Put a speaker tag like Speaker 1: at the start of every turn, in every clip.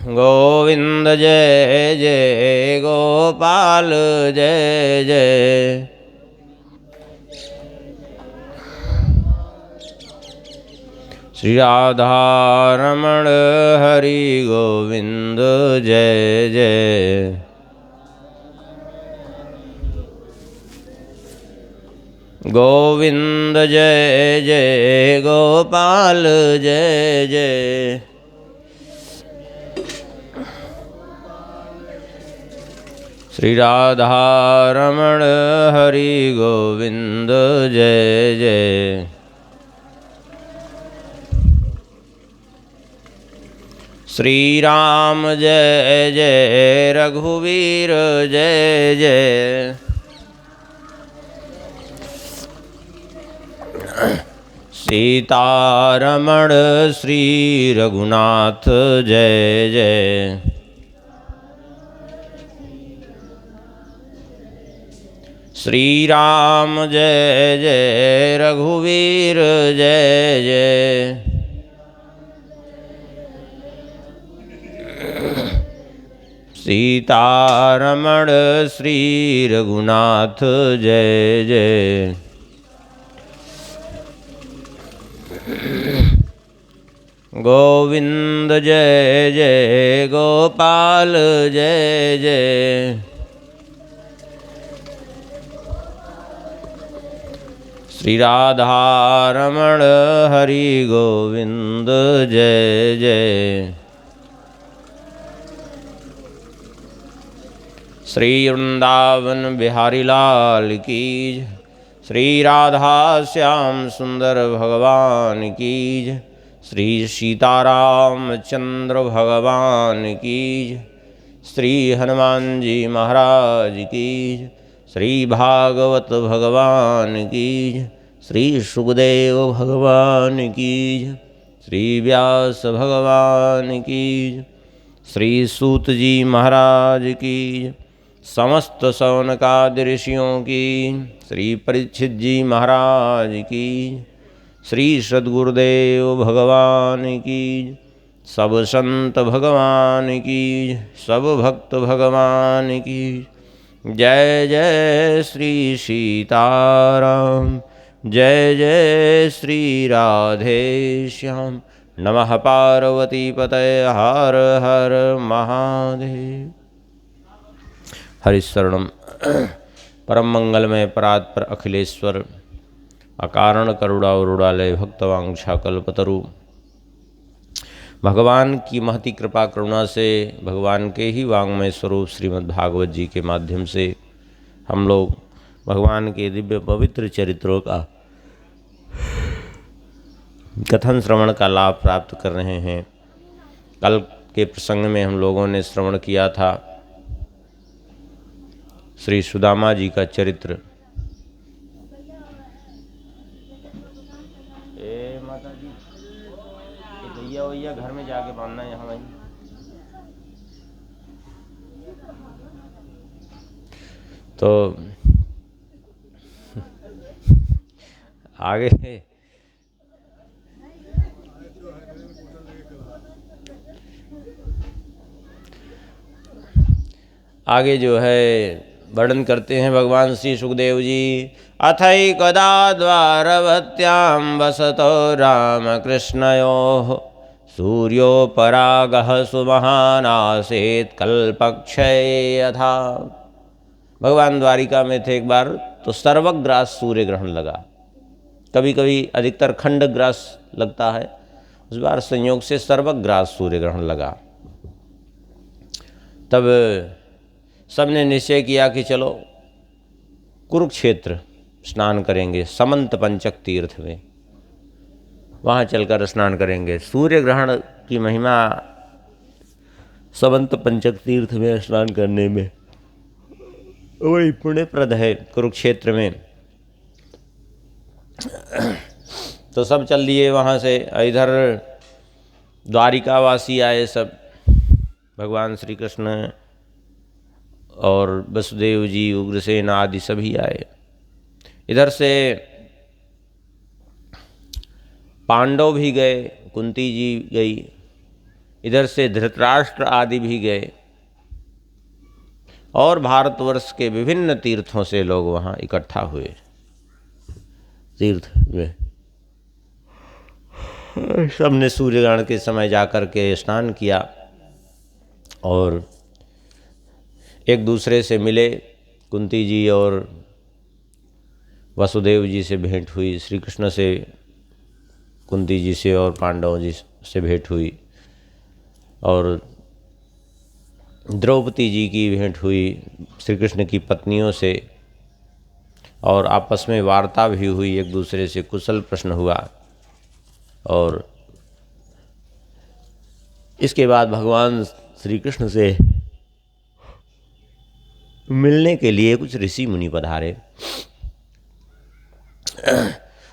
Speaker 1: गोविंद जय जय गोपाल जय जय। श्री राधारमण हरि गोविंद जय जय। गोविंद जय जय गोपाल जय जय। श्री राधारमण हरि गोविंद जय जय। श्री राम जय जय रघुवीर जय जय। सीतारमण श्री रघुनाथ जय जय। श्री राम जय जय रघुवीर जय जय। सीतारमण श्री रघुनाथ जय जय। गोविंद जय जय गोपाल जय जय। श्री राधारमण हरि गोविंद जय जय। श्री वृंदावन बिहारी लाल की जय। श्री राधा श्याम सुंदर भगवान की जय। श्री सीताराम चंद्र भगवान की जय। श्री हनुमान जी महाराज की जय। श्री भागवत भगवान की जय। श्री सुखदेव भगवान की जय। श्री व्यास भगवान की जय। श्री सूत जी महाराज की जय। समस्त सौनकादि ऋषियों की। श्री परीक्षित जी महाराज की। श्री सद्गुरुदेव भगवान की। सब संत भगवान की। सब भक्त भगवान की। जय जय श्री सीताराम। जय जय श्री राधे श्याम। नमः पार्वती पतये हर हर महादेव। हरिशरणम। परम मंगलमय परात्पर अखिलेश्वर अकारण करुणावरुणालय भक्तवांछा कल्पतरु। भगवान की महती कृपा करुणा से भगवान के ही वांग्मय स्वरूप श्रीमद् भागवत जी के माध्यम से हम लोग भगवान के दिव्य पवित्र चरित्रों का कथन श्रवण का लाभ प्राप्त कर रहे हैं। कल के प्रसंग में हम लोगों ने श्रवण किया था श्री सुदामा जी का चरित्र। माता जी भैया भैया घर में जाके बांधना यहाँ वहीं। तो आगे जो है वर्णन करते हैं भगवान श्री सुखदेव जी। अथैकदा द्वारवत्यां वसतो रामकृष्णयोः सूर्योपरागः सुमहानासीत् कल्पक्षये यथा। भगवान द्वारिका में थे एक बार, तो सर्वग्रास सूर्य ग्रहण लगा। कभी कभी अधिकतर खंड ग्रास लगता है, उस बार संयोग से सर्वग्रास सूर्य ग्रहण लगा। तब सबने निश्चय किया कि चलो कुरुक्षेत्र स्नान करेंगे, समंत पंचक तीर्थ में, वहाँ चलकर स्नान करेंगे। सूर्य ग्रहण की महिमा समंत पंचक तीर्थ में स्नान करने में बड़ी पुण्यप्रद है कुरुक्षेत्र में। तो सब चल दिए वहाँ से। इधर द्वारिकावासी आए सब, भगवान श्री कृष्ण और वसुदेव जी, उग्रसेन आदि सभी आए। इधर से पांडव भी गए, कुंती जी गई, इधर से धृतराष्ट्र आदि भी गए और भारतवर्ष के विभिन्न तीर्थों से लोग वहाँ इकट्ठा हुए। तीर्थ में सबने सूर्यग्रहण के समय जाकर के स्नान किया और एक दूसरे से मिले। कुंती जी और वसुदेव जी से भेंट हुई, श्री कृष्ण से कुंती जी से और पांडवों जी से भेंट हुई, और द्रौपदी जी की भेंट हुई श्री कृष्ण की पत्नियों से, और आपस में वार्ता भी हुई, एक दूसरे से कुशल प्रश्न हुआ। और इसके बाद भगवान श्री कृष्ण से मिलने के लिए कुछ ऋषि मुनि पधारे।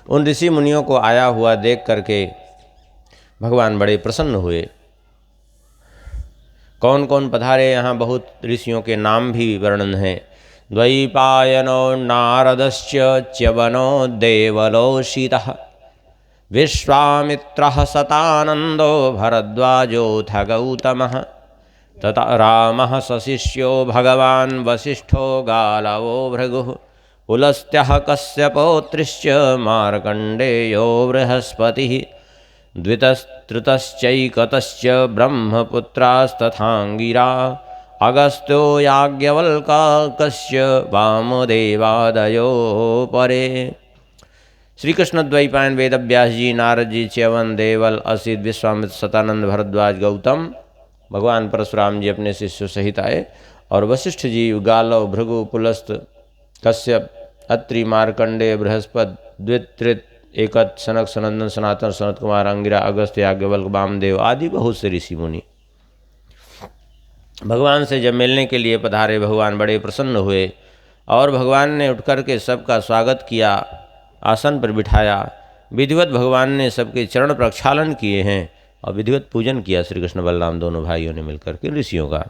Speaker 1: उन ऋषि मुनियों को आया हुआ देख करके भगवान बड़े प्रसन्न हुए। कौन कौन पधारे, यहाँ बहुत ऋषियों के नाम भी वर्णन हैं। द्वैपायनो नारदश्च च्यवनो देवलोषितः विश्वामित्रः सतानंदो भरद्वाजोऽथ गौतमः तथा रामः सशिष्यो भगवान् वसिष्ठो गालवो भृगुः पुलस्त्यः कश्यपोत्रिश्च मार्कण्डेयो बृहस्पतिः द्वितस्तृतश्चैकतश्च ब्रह्मपुत्रास्तथाङ्गिरा अगस्त्यो याज्ञवल्क्यश्च वामदेवादयो परे। श्री कृष्ण द्वैपायन वेदव्यास जी, नारद जी, च्यवन, देवल, असित, विश्वामित्र, सतानंद, भरद्वाज, गौतम, भगवान परशुराम जी अपने शिष्यों सहित आए, और वशिष्ठ जी, गालव, भृगु, पुलस्त, कश्यप, अत्रि, मार्कंडेय, बृहस्पति, द्वित्रित, एकत, सनक, सनंदन, सनातन, सनत कुमार, अंगिरा, अगस्त्य, याज्ञवल्क्य, वामदेव आदि बहुत से ऋषि मुनि भगवान से जब मिलने के लिए पधारे, भगवान बड़े प्रसन्न हुए और भगवान ने उठकर के सबका स्वागत किया, आसन पर बिठाया। विधिवत भगवान ने सबके चरण प्रक्षालन किए हैं और विधिवत पूजन किया श्री कृष्ण बलराम दोनों भाइयों ने मिलकर के ऋषियों का।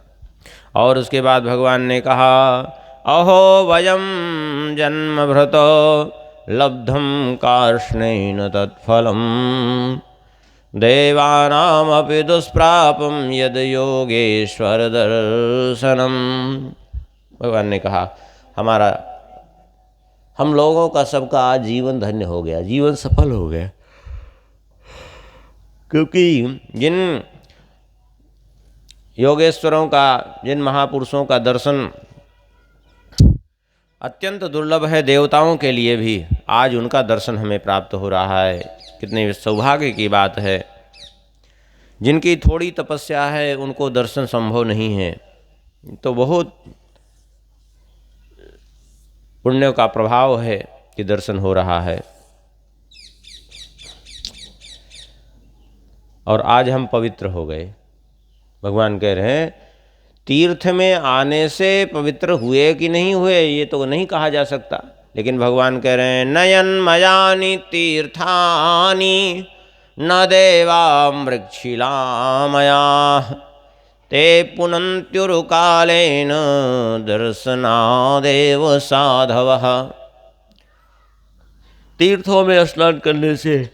Speaker 1: और उसके बाद भगवान ने कहा, अहो वयम जन्म भृतो लब्धम कार्ष्णेन तत्फलम देवानामपि दुष्प्रापम यद योगेश्वर दर्शनम। भगवान ने कहा, हम लोगों का सबका आज जीवन धन्य हो गया, जीवन सफल हो गया, क्योंकि जिन योगेश्वरों का, जिन महापुरुषों का दर्शन अत्यंत दुर्लभ है देवताओं के लिए भी, आज उनका दर्शन हमें प्राप्त हो रहा है। कितने सौभाग्य की बात है। जिनकी थोड़ी तपस्या है उनको दर्शन संभव नहीं है, तो बहुत पुण्य का प्रभाव है कि दर्शन हो रहा है। और आज हम पवित्र हो गए। भगवान कह रहे हैं, तीर्थ में आने से पवित्र हुए कि नहीं हुए ये तो नहीं कहा जा सकता, लेकिन भगवान कह रहे हैं, नयन मयानि तीर्थानि न देवा मृक्षिलामया ते पुनन्त्युरुकालेन दर्शनादेव साधवः। तीर्थों में स्नान करने से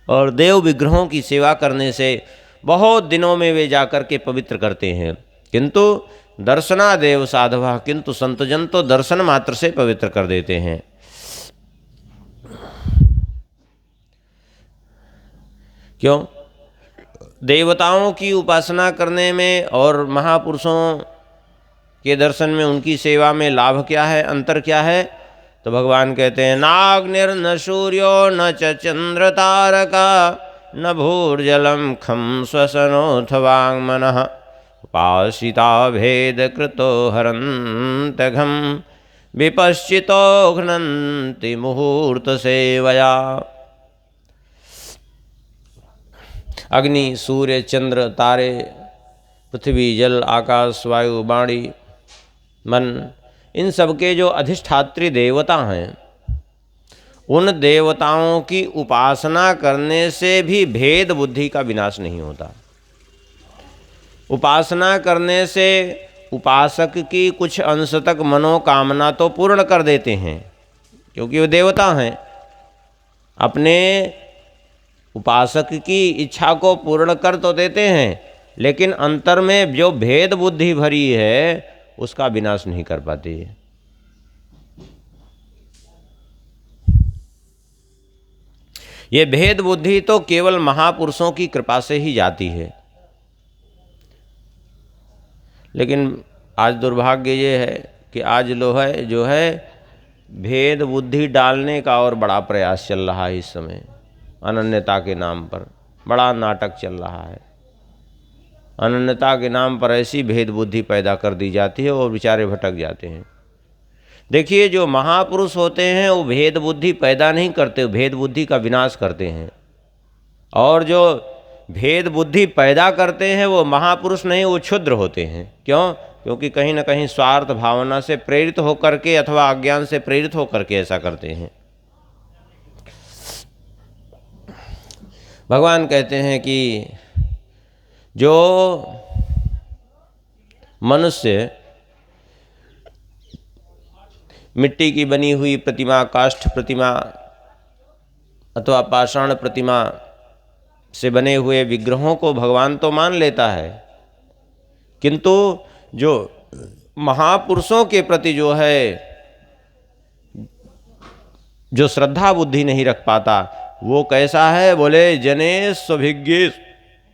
Speaker 1: और देव विग्रहों की सेवा करने से बहुत दिनों में वे जाकर के पवित्र करते हैं, किंतु दर्शनादेव साधवः, किंतु संतजन तो दर्शन मात्र से पवित्र कर देते हैं। क्यों? देवताओं की उपासना करने में और महापुरुषों के दर्शन में, उनकी सेवा में लाभ क्या है, अंतर क्या है? तो भगवान कहते हैं, नाग्निर्न सूर्यो न च चंद्र तारका न भूर्जलम खम श्वसनोऽथ वाङ्मनः उपासिता भेद कृतो हरन्तघं विपश्चितो घ्नन्ति मुहूर्त सेवया। अग्नि, सूर्य, चंद्र, तारे, पृथ्वी, जल, आकाश, वायु, वाणी, मन, इन सबके जो अधिष्ठात्री देवता हैं, उन देवताओं की उपासना करने से भी भेद बुद्धि का विनाश नहीं होता। उपासना करने से उपासक की कुछ अंश तक मनोकामना तो पूर्ण कर देते हैं, क्योंकि वो देवता हैं। अपने उपासक की इच्छा को पूर्ण कर तो देते हैं, लेकिन अंतर में जो भेद बुद्धि भरी है उसका विनाश नहीं कर पाते। ये भेद बुद्धि तो केवल महापुरुषों की कृपा से ही जाती है। लेकिन आज दुर्भाग्य ये है कि आज जो है भेद बुद्धि डालने का और बड़ा प्रयास चल रहा है। इस समय अनन्यता के नाम पर बड़ा नाटक चल रहा है। अनन्यता के नाम पर ऐसी भेद बुद्धि पैदा कर दी जाती है और बेचारे भटक जाते हैं। देखिए, जो महापुरुष होते हैं वो भेद बुद्धि पैदा नहीं करते, भेद बुद्धि का विनाश करते हैं। और जो भेद बुद्धि पैदा करते हैं वो महापुरुष नहीं, वो क्षुद्र होते हैं। क्यों? क्योंकि कहीं ना कहीं स्वार्थ भावना से प्रेरित होकर के अथवा अज्ञान से प्रेरित होकर के ऐसा करते हैं। भगवान कहते हैं कि जो मनुष्य मिट्टी की बनी हुई प्रतिमा, काष्ठ प्रतिमा अथवा पाषाण प्रतिमा से बने हुए विग्रहों को भगवान तो मान लेता है, किंतु जो महापुरुषों के प्रति जो श्रद्धा बुद्धि नहीं रख पाता, वो कैसा है? बोले जने स्वभिज्ञ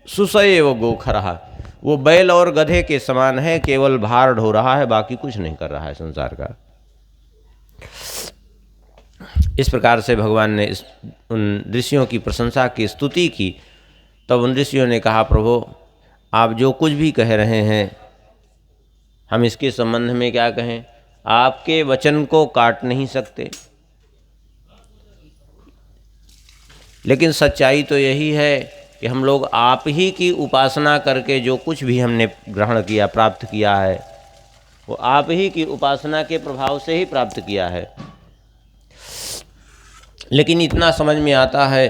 Speaker 1: सुसएव गोखरहा। वो बैल और गधे के समान है, केवल भार ढो रहा है, बाकी कुछ नहीं कर रहा है संसार का। इस प्रकार से भगवान ने उन ऋषियों की प्रशंसा की, स्तुति की। तब उन ऋषियों ने कहा, प्रभु आप जो कुछ भी कह रहे हैं हम इसके संबंध में क्या कहें? आपके वचन को काट नहीं सकते, लेकिन सच्चाई तो यही है कि हम लोग आप ही की उपासना करके जो कुछ भी हमने ग्रहण किया, प्राप्त किया है, वो आप ही की उपासना के प्रभाव से ही प्राप्त किया है। लेकिन इतना समझ में आता है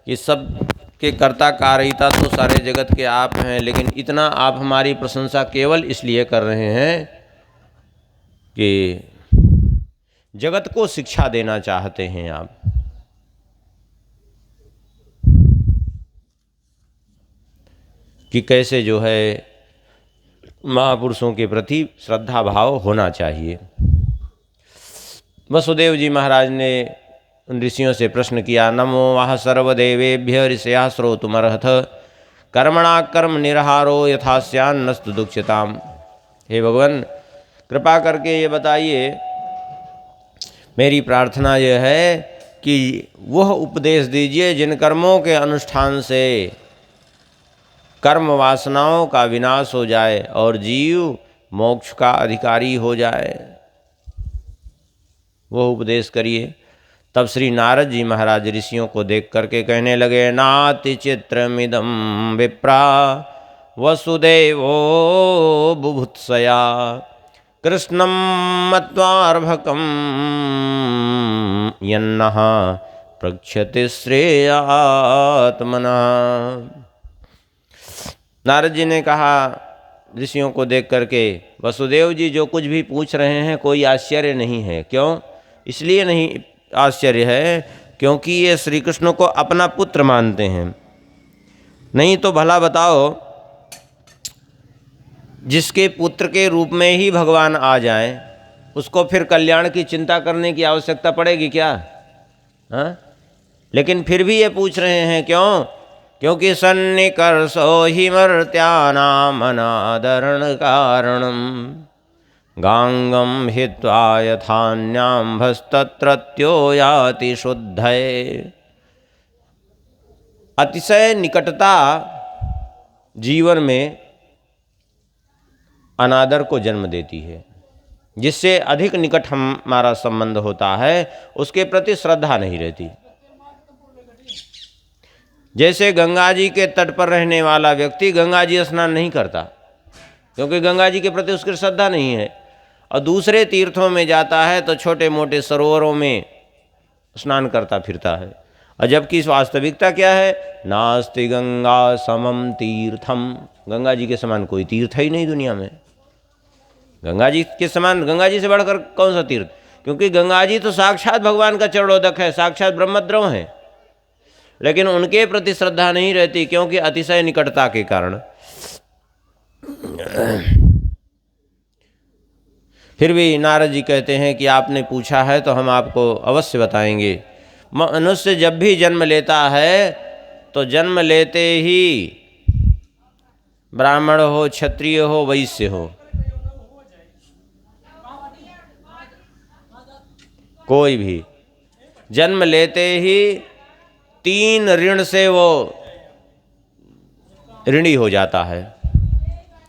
Speaker 1: कि सब के कर्ता कारिता तो सारे जगत के आप हैं, लेकिन इतना आप हमारी प्रशंसा केवल इसलिए कर रहे हैं कि जगत को शिक्षा देना चाहते हैं आप। कि कैसे जो है महापुरुषों के प्रति श्रद्धा भाव होना चाहिए। वसुदेव जी महाराज ने उन ऋषियों से प्रश्न किया, नमो वह सर्वदेवेभ्य ऋषया श्रोतुमर्हथ कर्मणा कर्म निरहारो यथास्यान्नस्तु दुक्षताम। हे भगवान, कृपा करके ये बताइए, मेरी प्रार्थना यह है कि वह उपदेश दीजिए जिन कर्मों के अनुष्ठान से कर्म वासनाओं का विनाश हो जाए और जीव मोक्ष का अधिकारी हो जाए, वह उपदेश करिए। तब श्री नारद जी महाराज ऋषियों को देख करके कहने लगे, नाति चित्रमिदं विप्रा वसुदेवो बुभुत्सया कृष्णं मत्वार्भकं यन्नः प्रक्षति श्रेयात्मना। नारद जी ने कहा ऋषियों को देख करके, वसुदेव जी जो कुछ भी पूछ रहे हैं कोई आश्चर्य नहीं है। क्यों? इसलिए नहीं आश्चर्य है क्योंकि ये श्री कृष्ण को अपना पुत्र मानते हैं। नहीं तो भला बताओ, जिसके पुत्र के रूप में ही भगवान आ जाएं, उसको फिर कल्याण की चिंता करने की आवश्यकता पड़ेगी क्या? हाँ? लेकिन फिर भी ये पूछ रहे हैं। क्यों? क्योंकि सन्निकर्षो हि मर्त्यानाम् अनादरण कारणम् गांगम हित्वा यथान्याम्भस्तत्रत्यो याति शुद्धये। अतिशय निकटता जीवन में अनादर को जन्म देती है। जिससे अधिक निकट हमारा संबंध होता है उसके प्रति श्रद्धा नहीं रहती। जैसे गंगा जी के तट पर रहने वाला व्यक्ति गंगा जी स्नान नहीं करता क्योंकि गंगा जी के प्रति उसकी श्रद्धा नहीं है, और दूसरे तीर्थों में जाता है तो छोटे मोटे सरोवरों में स्नान करता फिरता है। और जबकि वास्तविकता क्या है? नास्ति गंगा समम तीर्थम। गंगा जी के समान कोई तीर्थ है ही नहीं दुनिया में। गंगा जी के समान, गंगा जी से बढ़कर कौन सा तीर्थ? क्योंकि गंगा जी तो साक्षात भगवान का चरणोदक है, साक्षात ब्रह्मद्रव है। लेकिन उनके प्रति श्रद्धा नहीं रहती, क्योंकि अतिशय निकटता के कारण। फिर भी नारद जी कहते हैं कि आपने पूछा है तो हम आपको अवश्य बताएंगे। मनुष्य जब भी जन्म लेता है तो जन्म लेते ही ब्राह्मण हो, क्षत्रिय हो, वैश्य हो, कोई भी जन्म लेते ही 3 ऋण से वो ऋणी हो जाता है।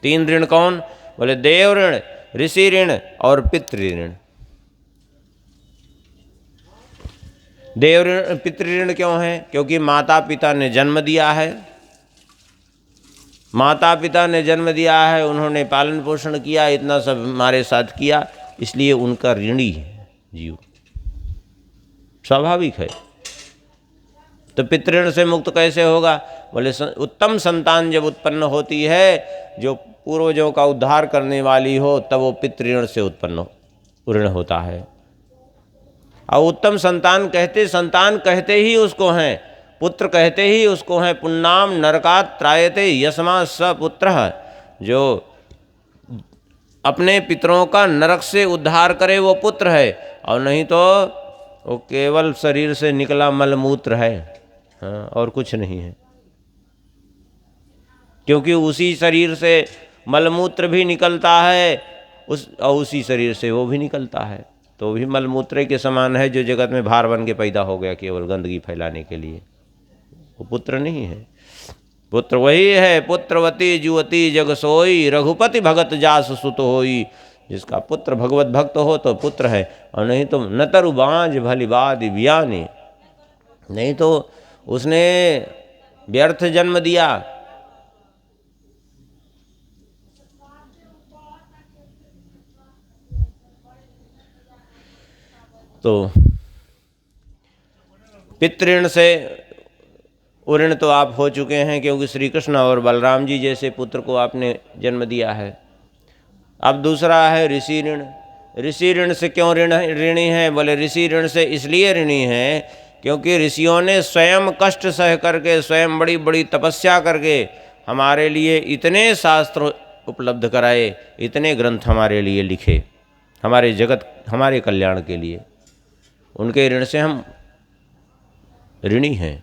Speaker 1: 3 ऋण कौन? बोले देव ऋण, ऋषि ऋण और पितृ ऋण। देव ऋण, पितृ ऋण क्यों है? क्योंकि माता पिता ने जन्म दिया है, माता पिता ने जन्म दिया है, उन्होंने पालन पोषण किया, इतना सब हमारे साथ किया, इसलिए उनका ऋणी है जीव, स्वाभाविक है। तो पितृऋण से मुक्त कैसे होगा? बोले उत्तम संतान जब उत्पन्न होती है, जो पूर्वजों का उद्धार करने वाली हो, तब वो पितृऋण से उत्पन्न ऋण होता है। और उत्तम संतान कहते ही उसको हैं, पुत्र कहते ही उसको हैं। पुण्णाम नरकात् त्रायते यस्मात् स पुत्रः, जो अपने पितरों का नरक से उद्धार करे वो पुत्र है, और नहीं तो वो केवल शरीर से निकला मलमूत्र है, हाँ, और कुछ नहीं है। क्योंकि उसी शरीर से मलमूत्र भी निकलता है, और उसी शरीर से वो भी निकलता है, तो भी मलमूत्र के समान है, जो जगत में भार बन के पैदा हो गया केवल गंदगी फैलाने के लिए। वो पुत्र नहीं है। पुत्र वही है, पुत्रवती जुवती जग सोई, रघुपति भगत जास सुत होई। जिसका पुत्र भगवत भक्त हो तो पुत्र है, और नहीं तो नतरु बांझ भली बात बियानी, नहीं तो उसने व्यर्थ जन्म दिया। तो पितृऋण से उऋण तो आप हो चुके हैं, क्योंकि श्री कृष्ण और बलराम जी जैसे पुत्र को आपने जन्म दिया है। अब दूसरा है ऋषि ऋण। ऋषि ऋण से क्यों ऋणी है? बोले ऋषि ऋण से इसलिए ऋणी है क्योंकि ऋषियों ने स्वयं कष्ट सह करके, स्वयं बड़ी बड़ी तपस्या करके हमारे लिए इतने शास्त्र उपलब्ध कराए, इतने ग्रंथ हमारे लिए लिखे, हमारे जगत, हमारे कल्याण के लिए। उनके ऋण से हम ऋणी हैं।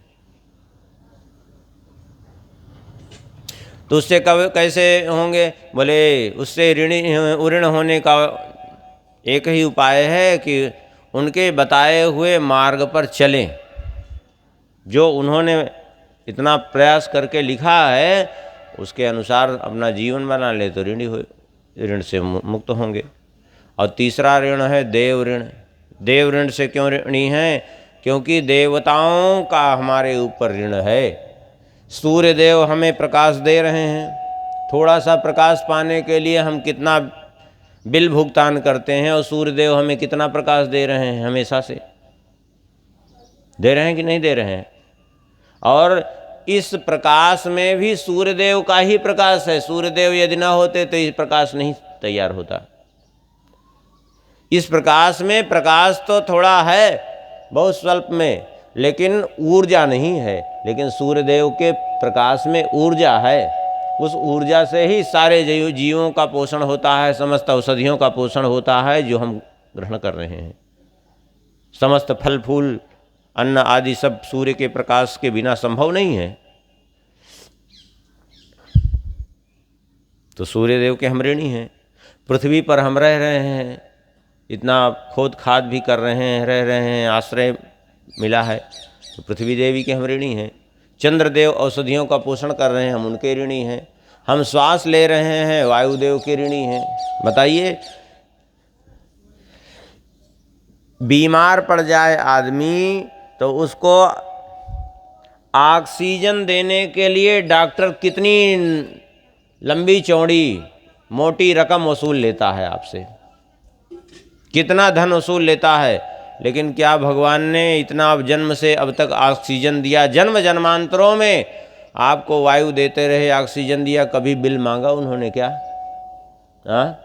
Speaker 1: तो उससे कब कैसे होंगे? बोले उससे ऋण होने का एक ही उपाय है कि उनके बताए हुए मार्ग पर चलें। जो उन्होंने इतना प्रयास करके लिखा है उसके अनुसार अपना जीवन बना ले तो ऋण से मुक्त होंगे। और तीसरा ऋण है देव ऋण। देव ऋण से क्यों ऋणी है? क्योंकि देवताओं का हमारे ऊपर ऋण है। सूर्य देव हमें प्रकाश दे रहे हैं, थोड़ा सा प्रकाश पाने के लिए हम कितना बिल भुगतान करते हैं, और सूर्य देव हमें कितना प्रकाश दे रहे हैं, हमेशा से दे रहे हैं कि नहीं दे रहे हैं। और इस प्रकाश में भी सूर्य देव का ही प्रकाश है। सूर्य देव यदि ना होते तो इस प्रकाश नहीं तैयार होता। इस प्रकाश में प्रकाश तो थोड़ा है, बहुत स्वल्प में, लेकिन ऊर्जा नहीं है। लेकिन सूर्यदेव के प्रकाश में ऊर्जा है। उस ऊर्जा से ही सारे जीवों का पोषण होता है, समस्त औषधियों का पोषण होता है जो हम ग्रहण कर रहे हैं। समस्त फल फूल अन्न आदि सब सूर्य के प्रकाश के बिना संभव नहीं है। तो सूर्यदेव के हम ऋणी हैं। पृथ्वी पर हम रह रहे हैं, इतना खोद खाद भी कर रहे हैं, रह रहे हैं, आश्रय मिला है, तो पृथ्वी देवी के हम ऋणी हैं। चंद्रदेव औषधियों का पोषण कर रहे हैं, हम उनके ऋणी हैं। हम श्वास ले रहे हैं, वायुदेव के ऋणी हैं। बताइए, बीमार पड़ जाए आदमी तो उसको ऑक्सीजन देने के लिए डॉक्टर कितनी लंबी चौड़ी मोटी रकम वसूल लेता है आपसे, कितना धन वसूल लेता है। लेकिन क्या भगवान ने इतना जन्म से अब तक ऑक्सीजन दिया, जन्म जन्मांतरों में आपको वायु देते रहे, ऑक्सीजन दिया, कभी बिल मांगा उन्होंने क्या? हाँ,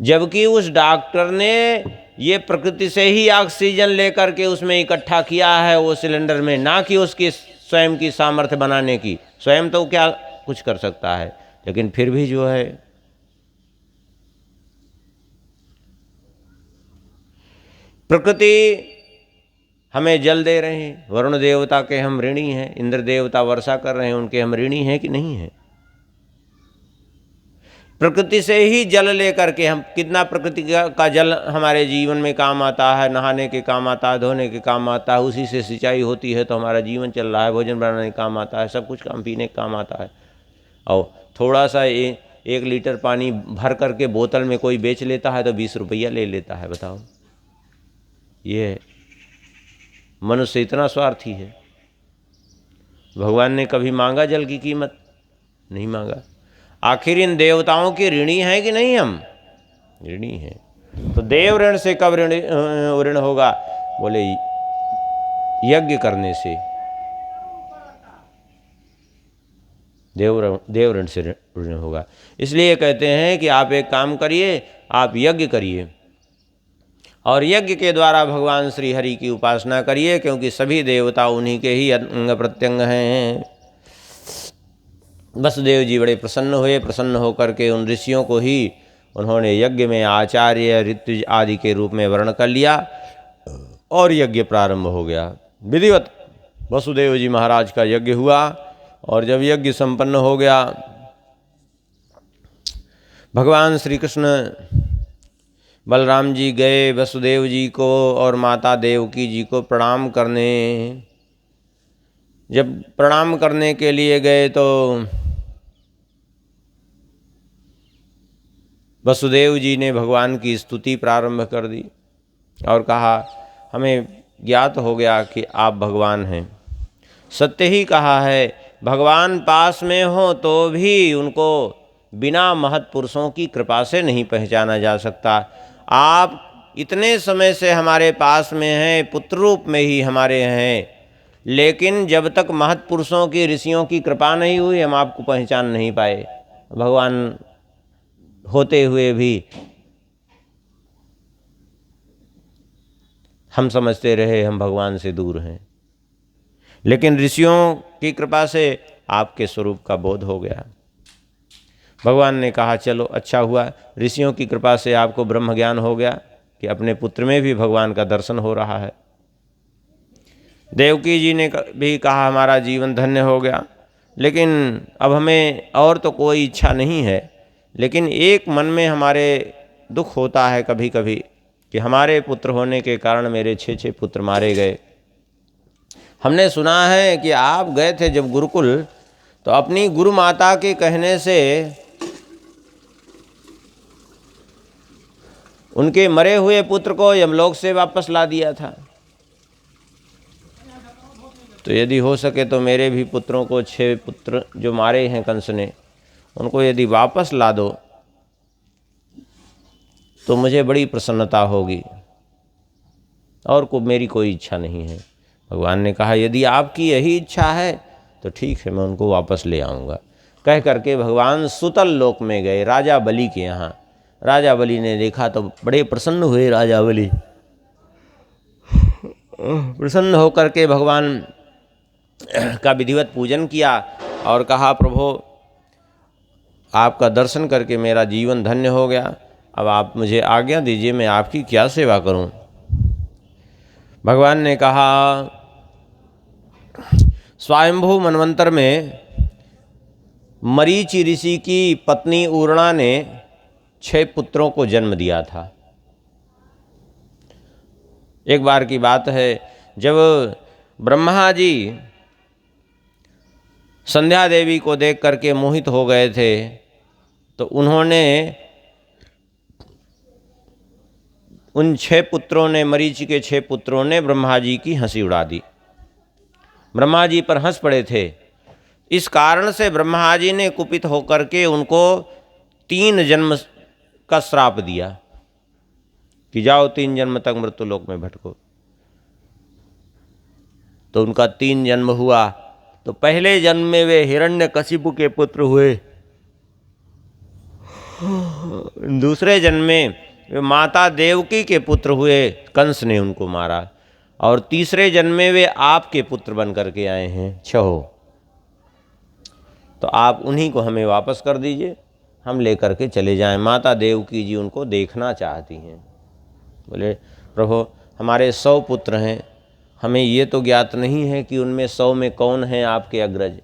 Speaker 1: जबकि उस डॉक्टर ने ये प्रकृति से ही ऑक्सीजन लेकर के उसमें इकट्ठा किया है वो सिलेंडर में, ना कि उसकी स्वयं की सामर्थ्य बनाने की। स्वयं तो क्या कुछ कर सकता है, लेकिन फिर भी जो है प्रकृति हमें जल दे रहे हैं। वरुण देवता के हम ऋणी हैं, इंद्र देवता वर्षा कर रहे हैं, उनके हम ऋणी हैं कि नहीं हैं? प्रकृति से ही जल लेकर के हम, कितना प्रकृति का जल हमारे जीवन में काम आता है, नहाने के काम आता है, धोने के काम आता है, उसी से सिंचाई होती है तो हमारा जीवन चल रहा है, भोजन बनाने के काम आता है, सब कुछ काम पीने के काम आता है। और थोड़ा सा 1 लीटर पानी भर करके बोतल में कोई बेच लेता है तो 20 रुपया ले लेता है। बताओ, ये मनुष्य इतना स्वार्थी है। भगवान ने कभी मांगा जल की कीमत? नहीं मांगा। आखिर इन देवताओं के ऋणी हैं कि नहीं? हम ऋणी हैं। तो देव ऋण से कब ऋण होगा? बोले यज्ञ करने से देव ऋण से ऋण होगा। इसलिए कहते हैं कि आप एक काम करिए, आप यज्ञ करिए और यज्ञ के द्वारा भगवान श्री हरि की उपासना करिए, क्योंकि सभी देवता उन्हीं के ही अंग प्रत्यंग हैं। वसुदेव जी बड़े प्रसन्न हुए। प्रसन्न होकर के उन ऋषियों को ही उन्होंने यज्ञ में आचार्य ऋतु आदि के रूप में वर्ण कर लिया और यज्ञ प्रारंभ हो गया। विधिवत वसुदेव जी महाराज का यज्ञ हुआ और जब यज्ञ संपन्न हो गया, भगवान श्री कृष्ण बलराम जी गए वसुदेव जी को और माता देवकी जी को प्रणाम करने। जब प्रणाम करने के लिए गए तो वसुदेव जी ने भगवान की स्तुति प्रारंभ कर दी और कहा, हमें ज्ञात हो गया कि आप भगवान हैं। सत्य ही कहा है, भगवान पास में हो तो भी उनको बिना महत् पुरुषों की कृपा से नहीं पहचाना जा सकता। आप इतने समय से हमारे पास में हैं, पुत्र रूप में ही हमारे हैं, लेकिन जब तक महत् पुरुषों की, ऋषियों की कृपा नहीं हुई हम आपको पहचान नहीं पाए। भगवान होते हुए भी हम समझते रहे हम भगवान से दूर हैं, लेकिन ऋषियों की कृपा से आपके स्वरूप का बोध हो गया। भगवान ने कहा, चलो अच्छा हुआ, ऋषियों की कृपा से आपको ब्रह्म ज्ञान हो गया कि अपने पुत्र में भी भगवान का दर्शन हो रहा है। देवकी जी ने भी कहा, हमारा जीवन धन्य हो गया, लेकिन अब हमें और तो कोई इच्छा नहीं है, लेकिन एक मन में हमारे दुख होता है कभी कभी कि हमारे पुत्र होने के कारण मेरे 6 पुत्र मारे गए। हमने सुना है कि आप गए थे जब गुरुकुल, तो अपनी गुरु माता के कहने से उनके मरे हुए पुत्र को यमलोक से वापस ला दिया था। तो यदि हो सके तो मेरे भी पुत्रों को 6 पुत्र जो मारे हैं कंस ने, उनको यदि वापस ला दो तो मुझे बड़ी प्रसन्नता होगी, और मेरी कोई इच्छा नहीं है। भगवान ने कहा, यदि आपकी यही इच्छा है तो ठीक है, मैं उनको वापस ले आऊँगा। कह करके भगवान सुतल लोक में गए, राजा बलि के यहाँ। राजा बलि ने देखा तो बड़े प्रसन्न हुए। राजा बलि प्रसन्न होकर के भगवान का विधिवत पूजन किया और कहा, प्रभु आपका दर्शन करके मेरा जीवन धन्य हो गया, अब आप मुझे आज्ञा दीजिए, मैं आपकी क्या सेवा करूं। भगवान ने कहा, स्वयंभू मनवंतर में मरीचि ऋषि की पत्नी उर्णा ने 6 पुत्रों को जन्म दिया था। एक बार की बात है, जब ब्रह्मा जी संध्या देवी को देख करके मोहित हो गए थे, तो उन्होंने उन 6 पुत्रों ने, मरीचि के 6 पुत्रों ने ब्रह्मा जी की हंसी उड़ा दी। ब्रह्मा जी पर हंस पड़े थे। इस कारण से ब्रह्मा जी ने कुपित होकर के उनको 3 जन्म का श्राप दिया कि जाओ 3 जन्म तक मृत्युलोक में भटको। तो उनका 3 जन्म हुआ। तो पहले जन्म में वे हिरण्यकशिपु के पुत्र हुए, दूसरे जन्म में वे माता देवकी के पुत्र हुए, कंस ने उनको मारा, और तीसरे जन्म में वे आपके पुत्र बन करके आए हैं 6। तो आप उन्हीं को हमें वापस कर दीजिए, हम लेकर के चले जाएं। माता देवकी जी उनको देखना चाहती हैं। बोले प्रभु हमारे 100 पुत्र हैं, हमें ये तो ज्ञात नहीं है कि उनमें 100 में कौन है आपके अग्रज,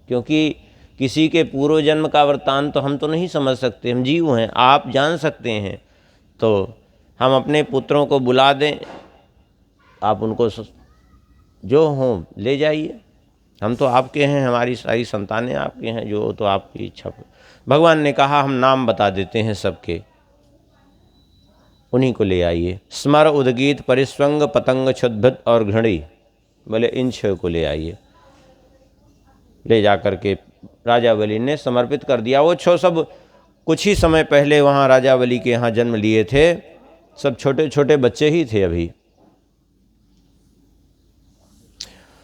Speaker 1: क्योंकि किसी के पूर्व जन्म का वृत्तांत तो हम तो नहीं समझ सकते, हम जीव हैं, आप जान सकते हैं। तो हम अपने पुत्रों को बुला दें, आप उनको जो हों ले जाइए, हम तो आपके हैं, हमारी सारी संतानें आपके हैं, जो तो आपकी इच्छा। भगवान ने कहा हम नाम बता देते हैं सबके, उन्हीं को ले आइए। स्मर उदगीत परिस्वंग पतंग क्षुद्भृत और घृणी, बोले इन 6 को ले आइए। ले जा कर के राजा बलि ने समर्पित कर दिया। वो 6 सब कुछ ही समय पहले वहाँ राजा बलि के यहाँ जन्म लिए थे, सब छोटे छोटे बच्चे ही थे अभी।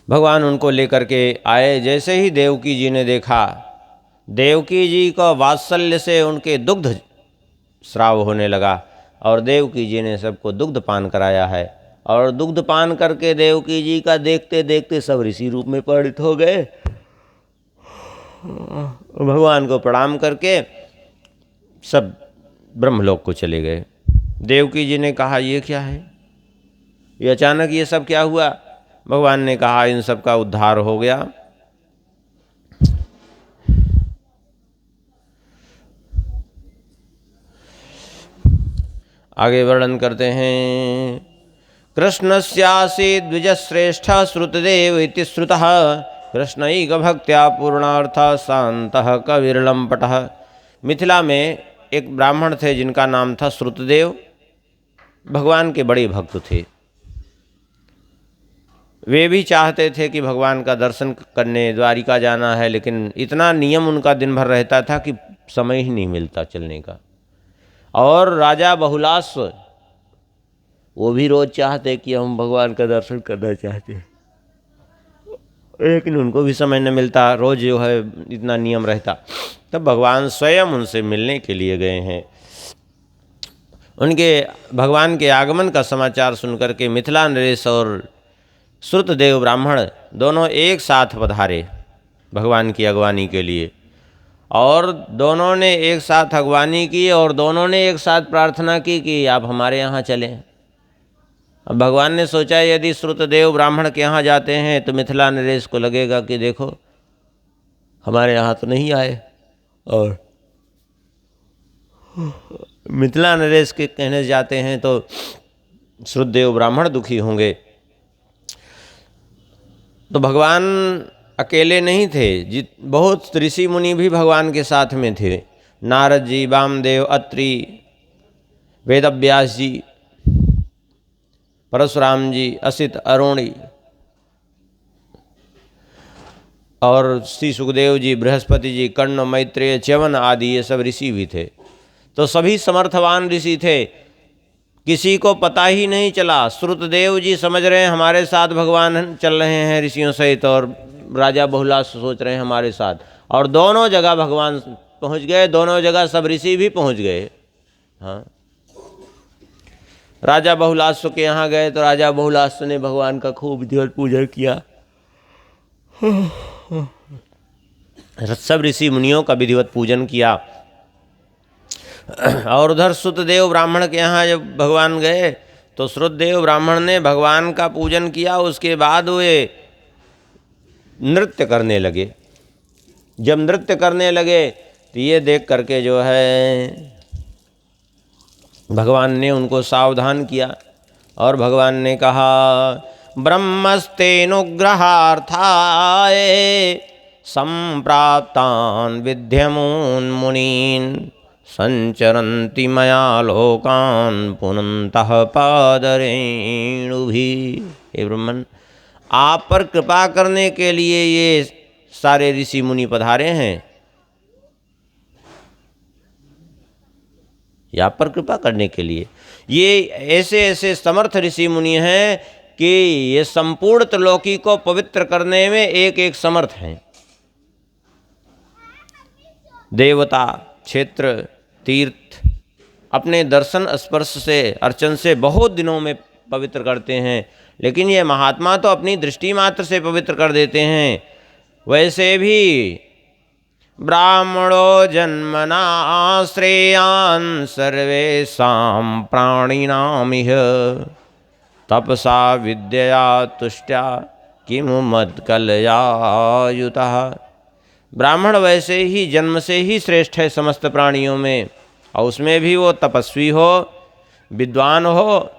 Speaker 1: भगवान उनको लेकर के आए। जैसे ही देवकी जी ने देखा, देवकी जी को वात्सल्य से उनके दुग्ध स्राव होने लगा, और देवकी जी ने सबको दुग्ध पान कराया है। और दुग्ध पान करके देवकी जी का देखते देखते सब ऋषि रूप में परिणत हो गए। भगवान को प्रणाम करके सब ब्रह्मलोक को चले गए। देवकी जी ने कहा ये क्या है, ये अचानक ये सब क्या हुआ। भगवान ने कहा इन सब का उद्धार हो गया। आगे वर्णन करते हैं। कृष्णस्यासि द्विजश्रेष्ठ श्रुतदेव इति श्रुतः, कृष्णैक भक्त्या पूर्णार्थ शान्तः कविर्लम्पटः। मिथिला में एक ब्राह्मण थे जिनका नाम था श्रुतदेव, भगवान के बड़े भक्त थे। वे भी चाहते थे कि भगवान का दर्शन करने द्वारिका जाना है, लेकिन इतना नियम उनका दिन भर रहता था कि समय ही नहीं मिलता चलने का। और राजा बहुलास्व वो भी रोज चाहते कि हम भगवान का दर्शन करना चाहते हैं, लेकिन उनको भी समय न मिलता, रोज जो है इतना नियम रहता। तब भगवान स्वयं उनसे मिलने के लिए गए हैं। उनके भगवान के आगमन का समाचार सुनकर के मिथिला नरेश और श्रुतदेव ब्राह्मण दोनों एक साथ पधारे भगवान की अगवानी के लिए, और दोनों ने एक साथ अगवानी की, और दोनों ने एक साथ प्रार्थना की कि आप हमारे यहाँ चलें। अब भगवान ने सोचा यदि श्रुतदेव ब्राह्मण के यहाँ जाते हैं तो मिथिला नरेश को लगेगा कि देखो हमारे यहाँ तो नहीं आए, और मिथिला नरेश के कहने जाते हैं तो श्रुतदेव ब्राह्मण दुखी होंगे। तो भगवान अकेले नहीं थे, बहुत ऋषि मुनि भी भगवान के साथ में थे। नारद जी, वामदेव, अत्रि, वेदव्यास जी, परशुराम जी, असित, अरुणी, और श्री सुखदेव जी, बृहस्पति जी, कर्ण, मैत्रेय, च्यवन आदि ये सब ऋषि भी थे। तो सभी समर्थवान ऋषि थे, किसी को पता ही नहीं चला। श्रुतदेव जी समझ रहे हैं हमारे साथ भगवान चल रहे हैं ऋषियों सहित, और राजा बहुलास सोच रहे हैं हमारे साथ, और दोनों जगह भगवान पहुंच गए, दोनों जगह सब ऋषि भी पहुंच गए। हाँ, राजा बहुलास के यहाँ गए तो राजा बहुलास ने भगवान का खूब विधिवत पूजन किया। सब ऋषि मुनियों का विधिवत पूजन किया। और उधर श्रुतदेव ब्राह्मण के यहाँ जब भगवान गए तो श्रुतदेव ब्राह्मण ने भगवान का पूजन किया। उसके बाद वे नृत्य करने लगे। जब नृत्य करने लगे तो ये देख करके जो है भगवान ने उनको सावधान किया, और भगवान ने कहा ब्रह्मस्तेनुग्रहार्थाय संप्राप्तान् विद्यमून् मुनीन् संचरन्ति मया लोकान् पुनन्तः पादरेणुभिः। हे ब्रह्मन, आप पर कृपा करने के लिए ये सारे ऋषि मुनि पधारे हैं, या पर कृपा करने के लिए। ये ऐसे ऐसे समर्थ ऋषि मुनि हैं कि ये संपूर्ण त्रिलोकी को पवित्र करने में एक एक समर्थ हैं। देवता, क्षेत्र, तीर्थ अपने दर्शन स्पर्श से अर्चन से बहुत दिनों में पवित्र करते हैं, लेकिन ये महात्मा तो अपनी दृष्टि मात्र से पवित्र कर देते हैं। वैसे भी ब्राह्मणो जन्मना श्रेयान् सर्वेषां प्राणिनामिह तपसा विद्यया तुष्ट्या किमु मत्कलयायुतः। ब्राह्मण वैसे ही जन्म से ही श्रेष्ठ है समस्त प्राणियों में, और उसमें भी वो तपस्वी हो, विद्वान हो,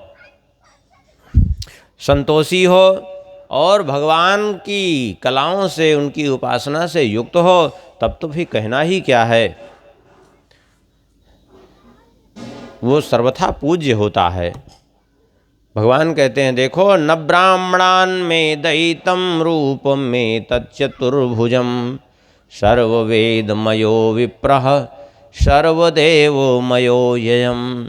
Speaker 1: संतोषी हो और भगवान की कलाओं से उनकी उपासना से युक्त हो, तब तो फिर कहना ही क्या है, वो सर्वथा पूज्य होता है। भगवान कहते हैं देखो, न ब्राह्मणान में दयितम रूप में तच्चतुर्भुजम सर्ववेदमयो विप्रः सर्वदेवमयो ययम्।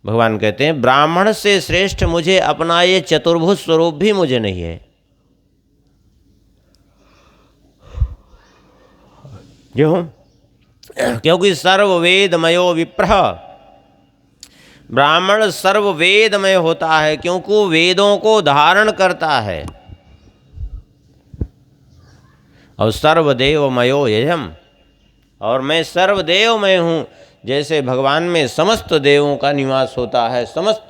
Speaker 1: भगवान कहते हैं ब्राह्मण से श्रेष्ठ मुझे अपना ये चतुर्भुज स्वरूप भी मुझे नहीं है। क्यों? क्योंकि सर्ववेदमयो विप्रः, ब्राह्मण सर्ववेदमय होता है क्योंकि वेदों को धारण करता है, और सर्वदेवमयो ययम्, और मैं सर्वदेवमय हूँ। जैसे भगवान में समस्त देवों का निवास होता है, समस्त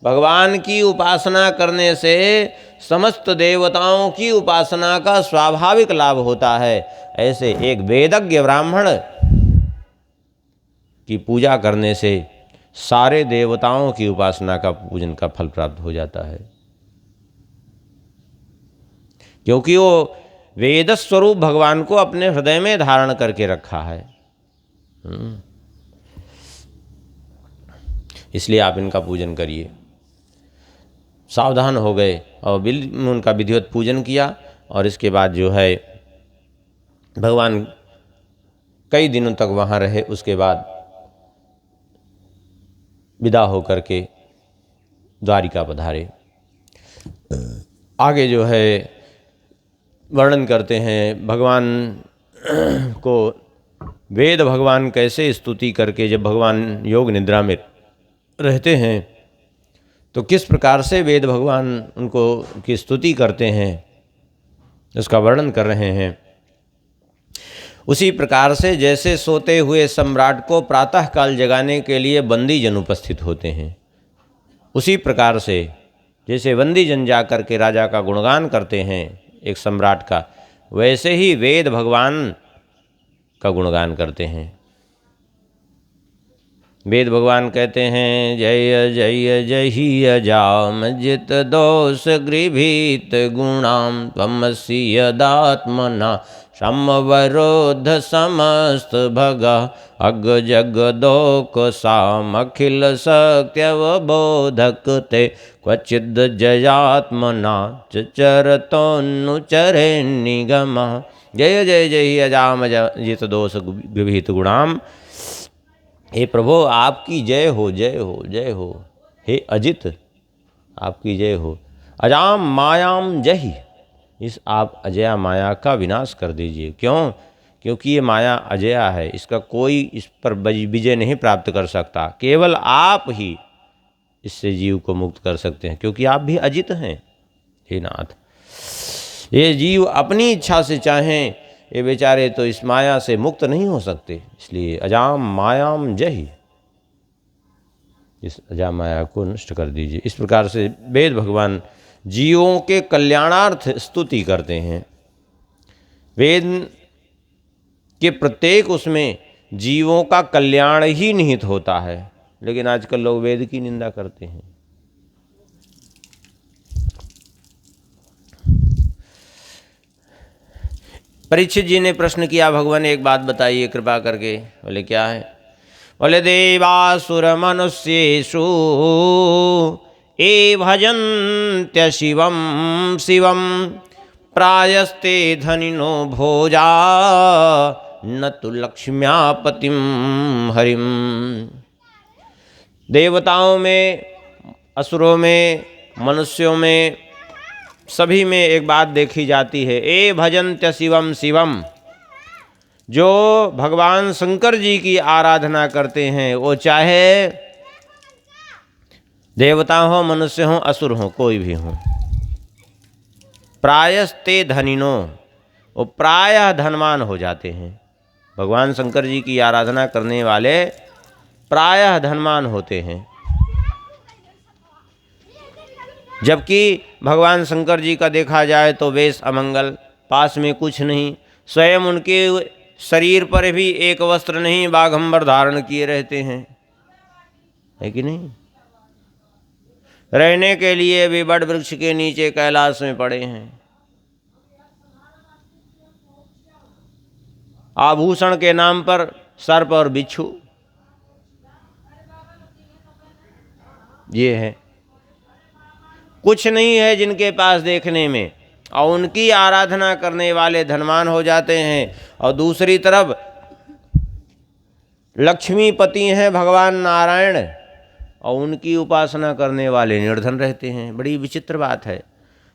Speaker 1: भगवान की उपासना करने से समस्त देवताओं की उपासना का स्वाभाविक लाभ होता है, ऐसे एक वेदज्ञ ब्राह्मण की पूजा करने से सारे देवताओं की उपासना का पूजन का फल प्राप्त हो जाता है, क्योंकि वो वेद स्वरूप भगवान को अपने हृदय में धारण करके रखा है। इसलिए आप इनका पूजन करिए। सावधान हो गए और उनका विधिवत पूजन किया, और इसके बाद जो है भगवान कई दिनों तक वहाँ रहे। उसके बाद विदा होकर के द्वारिका पधारे। आगे जो है वर्णन करते हैं भगवान को, वेद भगवान कैसे स्तुति करके, जब भगवान योग निद्रा में रहते हैं तो किस प्रकार से वेद भगवान उनको की स्तुति करते हैं, उसका वर्णन कर रहे हैं। उसी प्रकार से जैसे सोते हुए सम्राट को प्रातः काल जगाने के लिए बंदी जन उपस्थित होते हैं, उसी प्रकार से जैसे बंदी जन जा कर के राजा का गुणगान करते हैं एक सम्राट का, वैसे ही वेद भगवान का गुणगान करते हैं। वेद भगवान कहते हैं जय जय जय अजामजित दोष गृभीत गुणाम त्वमसि यदात्मना समवरोध समस्त भगा अग जग दोक साम अखिल सत्यवबोधक ते क्वचिद जयात्मना चरतोन्नुचरे निगमा। जय जय जय अजामजित दोष गृभीत गुणाम। हे प्रभु आपकी जय हो, जय हो, जय हो। हे अजित आपकी जय हो। अजाम मायाम जही, इस आप अजया माया का विनाश कर दीजिए। क्यों? क्योंकि ये माया अजया है, इसका कोई इस पर विजय नहीं प्राप्त कर सकता। केवल आप ही इससे जीव को मुक्त कर सकते हैं, क्योंकि आप भी अजित हैं। हे नाथ, ये जीव अपनी इच्छा से चाहें, ये बेचारे तो इस माया से मुक्त नहीं हो सकते। इसलिए अजाम मायाम जही, इस अजा माया को नष्ट कर दीजिए। इस प्रकार से वेद भगवान जीवों के कल्याणार्थ स्तुति करते हैं। वेद के प्रत्येक उसमें जीवों का कल्याण ही निहित होता है, लेकिन आजकल लोग वेद की निंदा करते हैं। परीक्षित जी ने प्रश्न किया, भगवान एक बात बताइए कृपा करके। बोले क्या है? बोले देवासुर मनुष्येषु ए भजन्त्य शिवम शिवम प्रायस्ते धनिनो भोजा न तो लक्ष्म्यापतिम हरिम। देवताओं में, असुरों में, मनुष्यों में, सभी में एक बात देखी जाती है, ए भजन्त्य शिवम शिवम, जो भगवान शंकर जी की आराधना करते हैं, वो चाहे देवता हो, मनुष्य हो, असुर हो, कोई भी हो, प्रायस्ते धनिनो, वो प्रायः धनवान हो जाते हैं। भगवान शंकर जी की आराधना करने वाले प्रायः धनवान होते हैं। जबकि भगवान शंकर जी का देखा जाए तो वेश अमंगल, पास में कुछ नहीं, स्वयं उनके शरीर पर भी एक वस्त्र नहीं, बाघंबर धारण किए रहते हैं, है कि नहीं। रहने के लिए भी बड़ वृक्ष के नीचे कैलाश में पड़े हैं। आभूषण के नाम पर सर्प और बिच्छू, ये है, कुछ नहीं है जिनके पास देखने में, और उनकी आराधना करने वाले धनवान हो जाते हैं। और दूसरी तरफ लक्ष्मीपति हैं भगवान नारायण, और उनकी उपासना करने वाले निर्धन रहते हैं। बड़ी विचित्र बात है।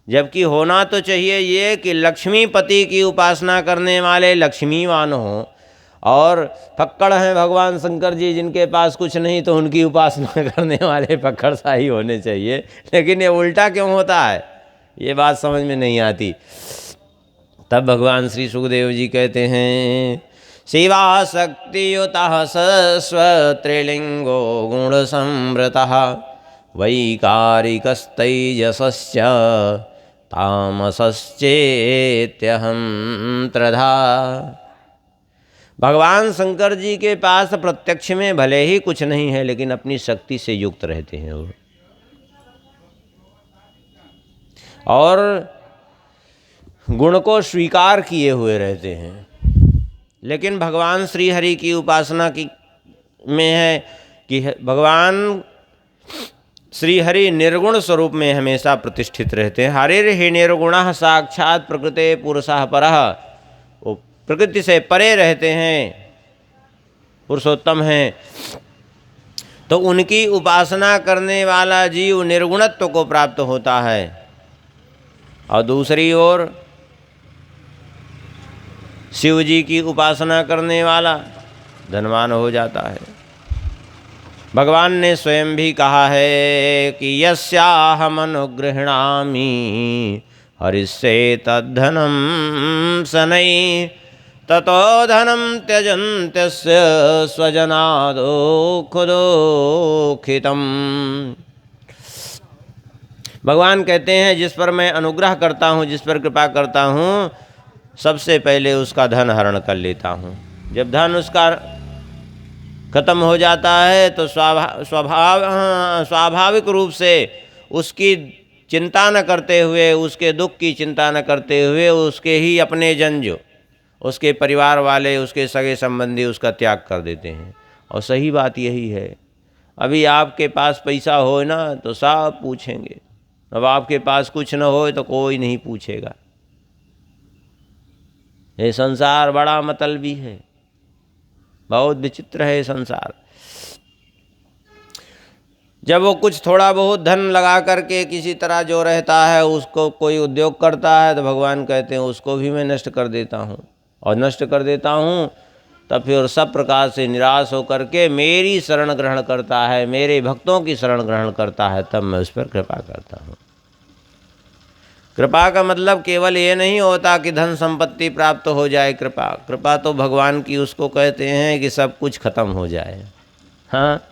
Speaker 1: जबकि होना तो चाहिए ये कि लक्ष्मीपति की उपासना करने वाले लक्ष्मीवान हों, और फक्कड़ हैं भगवान शंकर जी जिनके पास कुछ नहीं, तो उनकी उपासना करने वाले फक्कड़ शाही होने चाहिए। लेकिन ये उल्टा क्यों होता है, ये बात समझ में नहीं आती। तब भगवान श्री सुखदेव जी कहते हैं, शिवा शक्तियुतः सस्वत्रिलिंगो गुण संवृतः वैकारिकस्तैजसश्च तामसश्चेत्यहं त्रिधा। भगवान शंकर जी के पास प्रत्यक्ष में भले ही कुछ नहीं है, लेकिन अपनी शक्ति से युक्त रहते हैं वो, और गुण को स्वीकार किए हुए रहते हैं। लेकिन भगवान श्री हरि की उपासना की में है कि भगवान श्री हरि निर्गुण स्वरूप में हमेशा प्रतिष्ठित रहते हैं। हरिर्हि निर्गुणः साक्षात् प्रकृते पुरुषः परः, वो प्रकृति से परे रहते हैं, पुरुषोत्तम हैं। तो उनकी उपासना करने वाला जीव निर्गुणत्व को प्राप्त होता है, और दूसरी ओर शिव जी की उपासना करने वाला धनवान हो जाता है। भगवान ने स्वयं भी कहा है कि यस्याहम अनुगृह्णामि हरिस्से तद्धनम शनै ततो धनम त्यजन्त्यस्य स्वजनादोखदोखितम्। भगवान कहते हैं, जिस पर मैं अनुग्रह करता हूँ, जिस पर कृपा करता हूँ, सबसे पहले उसका धन हरण कर लेता हूँ। जब धन उसका खत्म हो जाता है तो स्वाभाविक रूप से उसकी चिंता न करते हुए, उसके दुख की चिंता न करते हुए, उसके ही अपने जन, जो उसके परिवार वाले, उसके सगे संबंधी उसका त्याग कर देते हैं। और सही बात यही है। अभी आपके पास पैसा हो ना तो सब पूछेंगे, अब आपके पास कुछ न हो तो कोई नहीं पूछेगा। ये संसार बड़ा मतलबी है, बहुत विचित्र है संसार। जब वो कुछ थोड़ा बहुत धन लगा करके किसी तरह जो रहता है, उसको कोई उद्योग करता है, तो भगवान कहते हैं उसको भी मैं नष्ट कर देता हूँ। और नष्ट कर देता हूँ तब फिर सब प्रकार से निराश होकर के मेरी शरण ग्रहण करता है, मेरे भक्तों की शरण ग्रहण करता है, तब मैं उस पर कृपा करता हूँ। कृपा का मतलब केवल ये नहीं होता कि धन संपत्ति प्राप्त हो जाए। कृपा तो भगवान की उसको कहते हैं कि सब कुछ खत्म हो जाए। हाँ,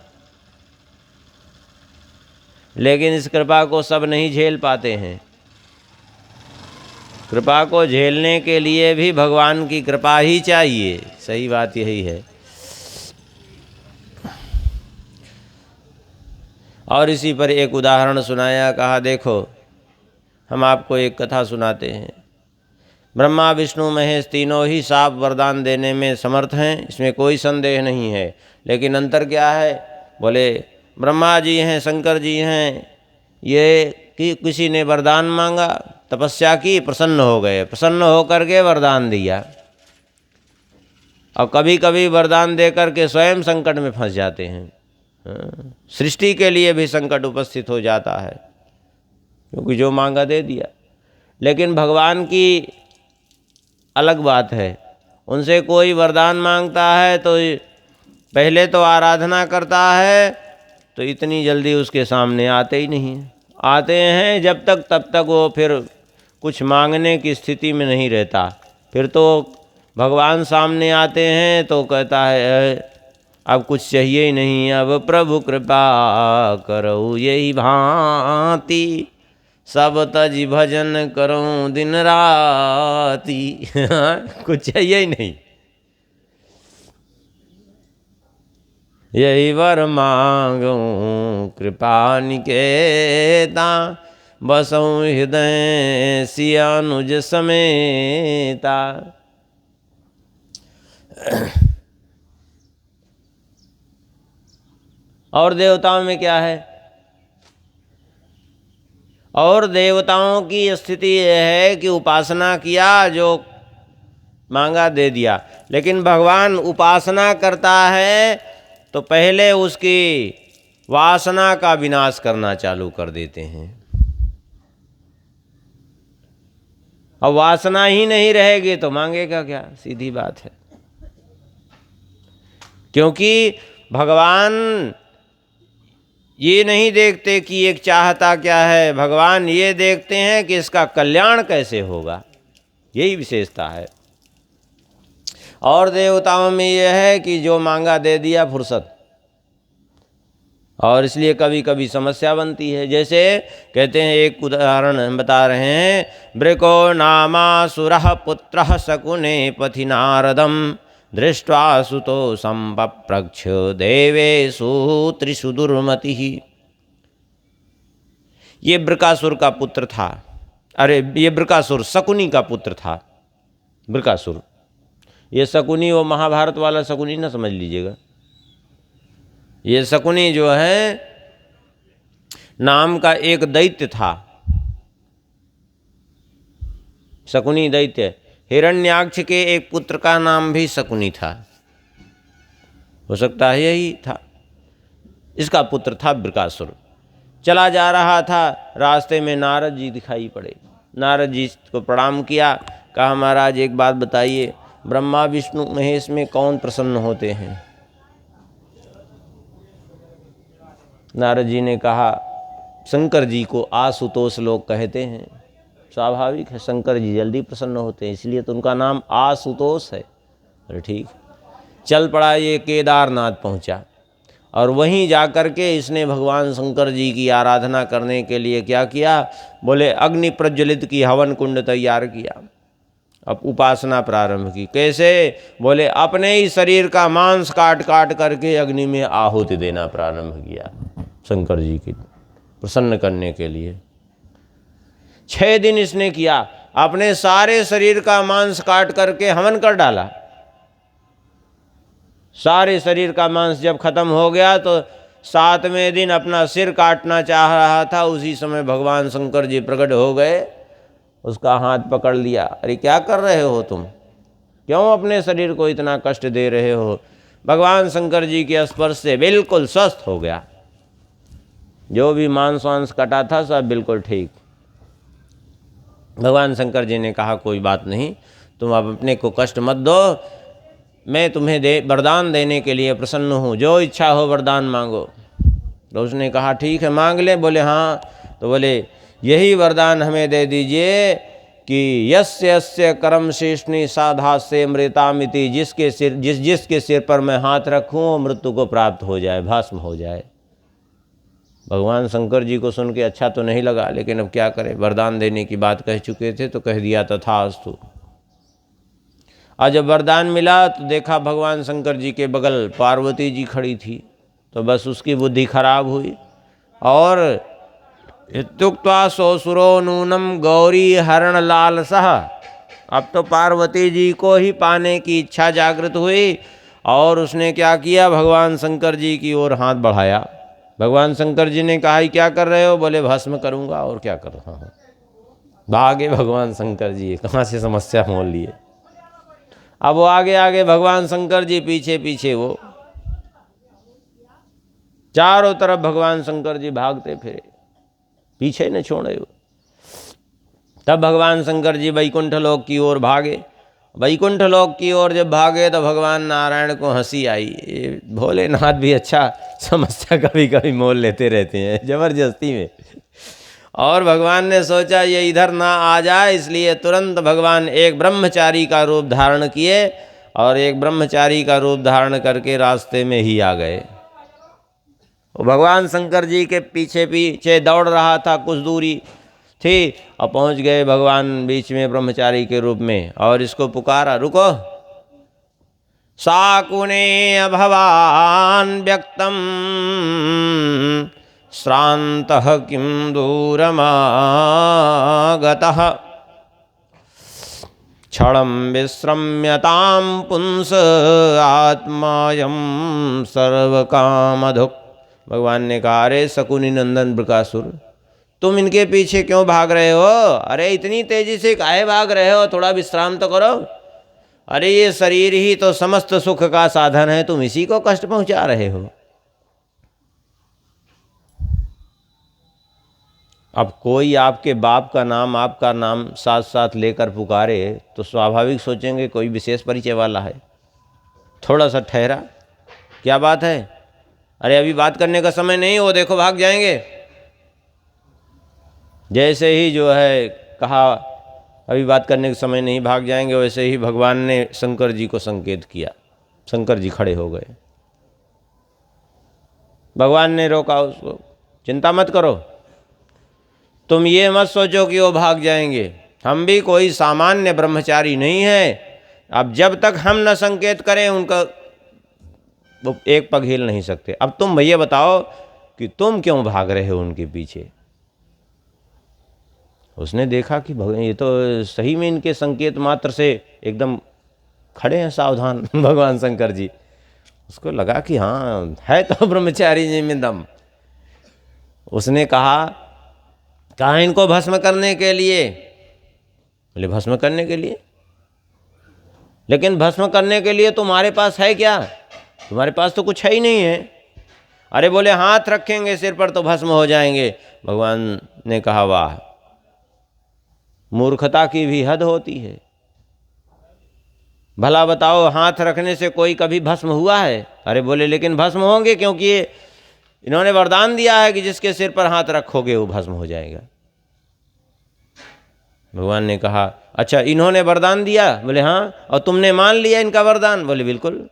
Speaker 1: लेकिन इस कृपा को सब नहीं झेल पाते हैं। कृपा को झेलने के लिए भी भगवान की कृपा ही चाहिए। सही बात यही है। और इसी पर एक उदाहरण सुनाया, कहा देखो हम आपको एक कथा सुनाते हैं। ब्रह्मा विष्णु महेश तीनों ही साफ वरदान देने में समर्थ हैं, इसमें कोई संदेह नहीं है। लेकिन अंतर क्या है? बोले ब्रह्मा जी हैं, शंकर जी हैं, ये कि किसी ने वरदान मांगा, तपस्या की, प्रसन्न हो गए, प्रसन्न होकर के वरदान दिया। और कभी कभी वरदान दे करके स्वयं संकट में फंस जाते हैं। सृष्टि के लिए भी संकट उपस्थित हो जाता है, क्योंकि जो मांगा दे दिया। लेकिन भगवान की अलग बात है, उनसे कोई वरदान मांगता है तो पहले तो आराधना करता है, तो इतनी जल्दी उसके सामने आते ही नहीं। आते हैं जब तक तब तक वो फिर कुछ मांगने की स्थिति में नहीं रहता। फिर तो भगवान सामने आते हैं तो कहता है अब कुछ चाहिए ही नहीं, अब प्रभु कृपा करो यही भांति, सब तज भजन करूं दिन राती। कुछ चाहिए ही नहीं, यही वर मांगूं कृपा निकेता, बसऊं हृदय सियानुज समेता। और देवताओं में क्या है? और देवताओं की स्थिति यह है कि उपासना किया, जो मांगा दे दिया। लेकिन भगवान उपासना करता है तो पहले उसकी वासना का विनाश करना चालू कर देते हैं। अब वासना ही नहीं रहेगी तो मांगेगा क्या? सीधी बात है। क्योंकि भगवान ये नहीं देखते कि एक चाहता क्या है, भगवान ये देखते हैं कि इसका कल्याण कैसे होगा। यही विशेषता है। और देवताओं में यह है कि जो मांगा दे दिया, फुर्सत। और इसलिए कभी कभी समस्या बनती है। जैसे कहते हैं, एक उदाहरण हम बता रहे हैं, वृको नामासुरः पुत्रः शकुने पथि नारदम दृष्ट्वा सुतोषं पप्रच्छ देवेषु त्रिषु दुर्मतिः। ये बृकासुर का पुत्र था। अरे ये बृकासुर शकुनी का पुत्र था। बृकासुर, ये शकुनी वो महाभारत वाला शकुनी ना समझ लीजिएगा। ये शकुनी जो है नाम का एक दैत्य था। शकुनी दैत्य, हिरण्याक्ष के एक पुत्र का नाम भी शकुनी था। हो सकता है यही था। इसका पुत्र था बृकासुर। चला जा रहा था, रास्ते में नारद जी दिखाई पड़े। नारद जी को प्रणाम किया, कहा महाराज एक बात बताइए, ब्रह्मा विष्णु महेश में कौन प्रसन्न होते हैं? नारद जी ने कहा शंकर जी को आशुतोष लोग कहते हैं। स्वाभाविक है, शंकर जी जल्दी प्रसन्न होते हैं, इसलिए तो उनका नाम आशुतोष है। अरे ठीक। चल पड़ा, ये केदारनाथ पहुंचा और वहीं जाकर के इसने भगवान शंकर जी की आराधना करने के लिए क्या किया? बोले अग्नि प्रज्वलित की, हवन कुंड तैयार किया, अब उपासना प्रारंभ की। कैसे? बोले अपने ही शरीर का मांस काट काट करके अग्नि में आहुति देना प्रारंभ किया, शंकर जी की प्रसन्न करने के लिए। 6 दिन इसने किया, अपने सारे शरीर का मांस काट करके हवन कर डाला। सारे शरीर का मांस जब खत्म हो गया तो 7वें दिन अपना सिर काटना चाह रहा था। उसी समय भगवान शंकर जी प्रकट हो गए, उसका हाथ पकड़ लिया। अरे क्या कर रहे हो तुम? क्यों अपने शरीर को इतना कष्ट दे रहे हो? भगवान शंकर जी के स्पर्श से बिल्कुल स्वस्थ हो गया। जो भी मांस वांस कटा था सब बिल्कुल ठीक। भगवान शंकर जी ने कहा कोई बात नहीं, तुम अब अपने को कष्ट मत दो, मैं तुम्हें वरदान देने के लिए प्रसन्न हूँ, जो इच्छा हो वरदान मांगो। तो उसने कहा ठीक है मांग ले। बोले हाँ। तो बोले यही वरदान हमें दे दीजिए कि यस्य यस्य कर्म शेषनी साधास्य मृतामिति, जिसके सिर पर मैं हाथ रखूँ मृत्यु को प्राप्त हो जाए, भस्म हो जाए। भगवान शंकर जी को सुन के अच्छा तो नहीं लगा, लेकिन अब क्या करें, वरदान देने की बात कह चुके थे तो कह दिया, तथास्तु। आज जब वरदान मिला तो देखा भगवान शंकर जी के बगल पार्वती जी खड़ी थी, तो बस उसकी बुद्धि खराब हुई और इत्युक्त्वा सोऽसुरो नूनम गौरी हरण लालसः। अब तो पार्वती जी को ही पाने की इच्छा जागृत हुई और उसने क्या किया, भगवान शंकर जी की ओर हाथ बढ़ाया। भगवान शंकर जी ने कहा क्या कर रहे हो? बोले भस्म करूँगा, और क्या कर रहा हूँ। भागे भगवान शंकर जी, कहाँ से समस्या मोल लिए। अब वो आगे आगे भगवान शंकर जी पीछे पीछे, वो चारों तरफ भगवान शंकर जी भागते फिरे, पीछे न छोड़े। तब भगवान शंकर जी वैकुंठ लोक की ओर भागे वैकुंठ लोक की ओर जब भागे तो भगवान नारायण को हंसी आई। ये भोलेनाथ भी अच्छा समस्या कभी कभी मोल लेते रहते हैं जबरदस्ती में। और भगवान ने सोचा ये इधर ना आ जाए, इसलिए तुरंत भगवान एक ब्रह्मचारी का रूप धारण किए और एक ब्रह्मचारी का रूप धारण करके रास्ते में ही आ गए। भगवान शंकर जी के पीछे पीछे दौड़ रहा था, कुछ दूरी थी और पहुंच गए भगवान बीच में ब्रह्मचारी के रूप में और इसको पुकारा, रुको। साकुने भवान व्यक्तम श्रान्तः किं दूरमागतः क्षणं विश्रम्यतां पुंस आत्मायं सर्वकामधुक्। भगवान ने कहा, अरे शकुनि नंदन बृकासुर, तुम इनके पीछे क्यों भाग रहे हो? अरे इतनी तेजी से काहे भाग रहे हो? थोड़ा विश्राम तो करो। अरे ये शरीर ही तो समस्त सुख का साधन है, तुम इसी को कष्ट पहुंचा रहे हो। अब कोई आपके बाप का नाम आपका नाम साथ साथ लेकर पुकारे तो स्वाभाविक सोचेंगे कोई विशेष परिचय वाला है। थोड़ा सा ठहरा, क्या बात है? अरे अभी बात करने का समय नहीं, वो देखो भाग जाएंगे। जैसे ही जो है कहा अभी बात करने का समय नहीं, भाग जाएंगे, वैसे ही भगवान ने शंकर जी को संकेत किया। शंकर जी खड़े हो गए। भगवान ने रोका उसको, चिंता मत करो, तुम ये मत सोचो कि वो भाग जाएंगे, हम भी कोई सामान्य ब्रह्मचारी नहीं है। अब जब तक हम न संकेत करें उनका वो एक पग हिल नहीं सकते। अब तुम भैया बताओ कि तुम क्यों भाग रहे हो उनके पीछे? उसने देखा कि ये तो सही में इनके संकेत मात्र से एकदम खड़े हैं सावधान भगवान शंकर जी। उसको लगा कि हाँ है तो ब्रह्मचारी जी में दम। उसने कहा इनको भस्म करने के लिए? बोले भस्म करने के लिए? लेकिन भस्म करने के लिए तुम्हारे पास है क्या? तुम्हारे पास तो कुछ है ही नहीं है। अरे बोले हाथ रखेंगे सिर पर तो भस्म हो जाएंगे। भगवान ने कहा वाह, मूर्खता की भी हद होती है। भला बताओ हाथ रखने से कोई कभी भस्म हुआ है? अरे बोले लेकिन भस्म होंगे, क्योंकि ये इन्होंने वरदान दिया है कि जिसके सिर पर हाथ रखोगे वो भस्म हो जाएगा। भगवान ने कहा अच्छा इन्होंने वरदान दिया? बोले हाँ। और तुमने मान लिया इनका वरदान? बोले बिल्कुल।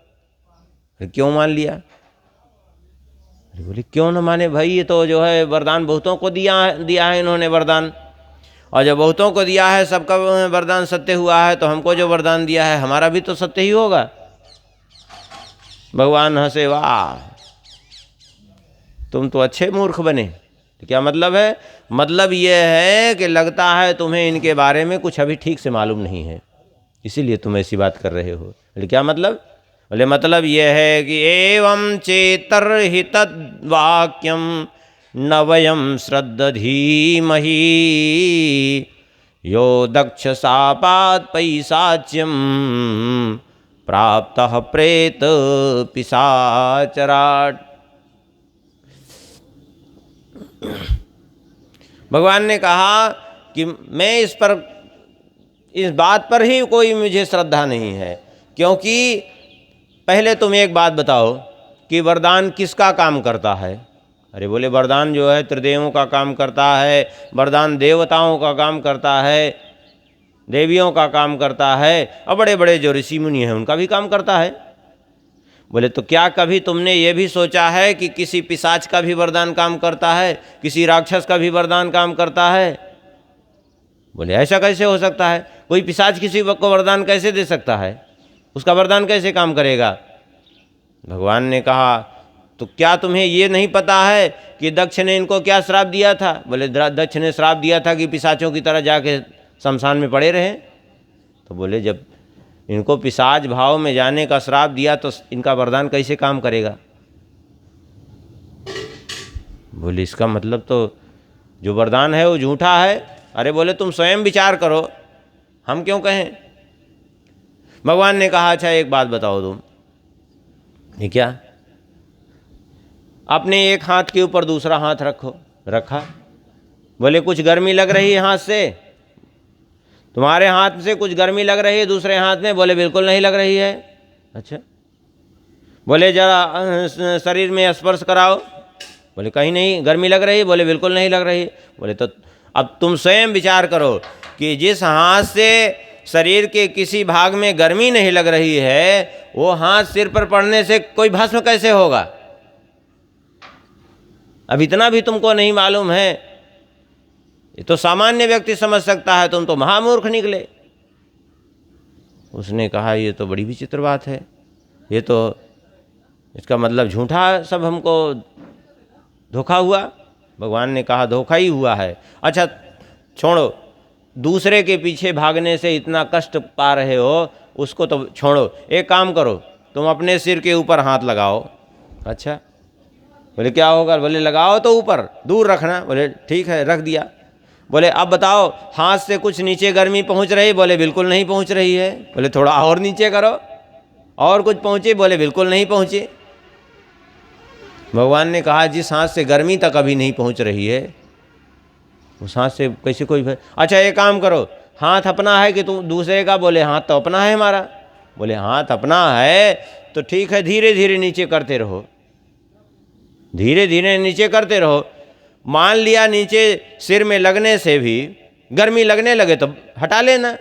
Speaker 1: क्यों मान लिया? बोले क्यों न माने भाई, ये तो जो है वरदान बहुतों को दिया है इन्होंने वरदान, और जब बहुतों को दिया है सबका वरदान सत्य हुआ है, तो हमको जो वरदान दिया है हमारा भी तो सत्य ही होगा। भगवान हंसे, वाह तुम तो अच्छे मूर्ख बने। क्या मतलब है? मतलब ये है कि लगता है तुम्हें इनके बारे में कुछ अभी ठीक से मालूम नहीं है, इसीलिए तुम ऐसी बात कर रहे हो। बोले क्या मतलब? बोले मतलब ये है कि एवं चेतर्हि तद्वाक्यम न वयम श्रद्धधीमहि यो दक्ष शापात् पैशाच्यम प्राप्तः प्रेत पिशाचराट। भगवान ने कहा कि मैं इस बात पर ही कोई मुझे श्रद्धा नहीं है, क्योंकि पहले तुम एक बात बताओ कि वरदान किसका काम करता है? अरे बोले वरदान जो है त्रिदेवों का काम करता है, वरदान देवताओं का काम करता है, देवियों का काम करता है, और बड़े बड़े जो ऋषि मुनि हैं उनका भी काम करता है। बोले तो क्या कभी तुमने ये भी सोचा है कि किसी पिशाच का भी वरदान काम करता है, किसी राक्षस का भी वरदान काम करता है? बोले ऐसा कैसे हो सकता है? कोई पिशाच किसी को वरदान कैसे दे सकता है? उसका वरदान कैसे काम करेगा? भगवान ने कहा तो क्या तुम्हें ये नहीं पता है कि दक्ष ने इनको क्या श्राप दिया था? बोले दक्ष ने श्राप दिया था कि पिशाचों की तरह जाके शमशान में पड़े रहें। तो बोले जब इनको पिशाच भाव में जाने का श्राप दिया तो इनका वरदान कैसे काम करेगा? बोले इसका मतलब तो जो वरदान है वो झूठा है। अरे बोले तुम स्वयं विचार करो, हम क्यों कहें? भगवान ने कहा अच्छा एक बात बताओ तुम। ये क्या? अपने एक हाथ के ऊपर दूसरा हाथ रखो। रखा। बोले कुछ गर्मी लग रही है हाथ से? तुम्हारे हाथ से कुछ गर्मी लग रही है दूसरे हाथ में? बोले बिल्कुल नहीं लग रही है। अच्छा। बोले जरा शरीर में स्पर्श कराओ। बोले कहीं नहीं गर्मी लग रही। बोले बिल्कुल नहीं लग रही। बोले तो अब तुम स्वयं विचार करो कि जिस हाथ से शरीर के किसी भाग में गर्मी नहीं लग रही है, वो हाथ सिर पर पड़ने से कोई भस्म कैसे होगा? अब इतना भी तुमको नहीं मालूम है? ये तो सामान्य व्यक्ति समझ सकता है, तुम तो महामूर्ख निकले। उसने कहा ये तो बड़ी विचित्र बात है, ये तो इसका मतलब झूठा सब हमको धोखा हुआ। भगवान ने कहा धोखा ही हुआ है। अच्छा छोड़ो, दूसरे के पीछे भागने से इतना कष्ट पा रहे हो उसको तो छोड़ो, एक काम करो तुम अपने सिर के ऊपर हाथ लगाओ। अच्छा। बोले क्या होगा? बोले लगाओ तो ऊपर, दूर रखना। बोले ठीक है, रख दिया। बोले अब बताओ हाथ से कुछ नीचे गर्मी पहुंच रही? बोले बिल्कुल नहीं पहुंच रही है। बोले थोड़ा और नीचे करो, और कुछ पहुंचे? बोले बिल्कुल नहीं पहुंचे। भगवान ने कहा जिस हाथ से गर्मी तक अभी नहीं पहुंच रही है उस हाथ से कैसे कोई अच्छा एक काम करो, हाथ अपना है कि तुम दूसरे का? बोले हाथ तो अपना है हमारा। बोले हाथ अपना है तो ठीक है, धीरे धीरे नीचे करते रहो, धीरे धीरे नीचे करते रहो। मान लिया नीचे सिर में लगने से भी गर्मी लगने लगे तो हटा लेना,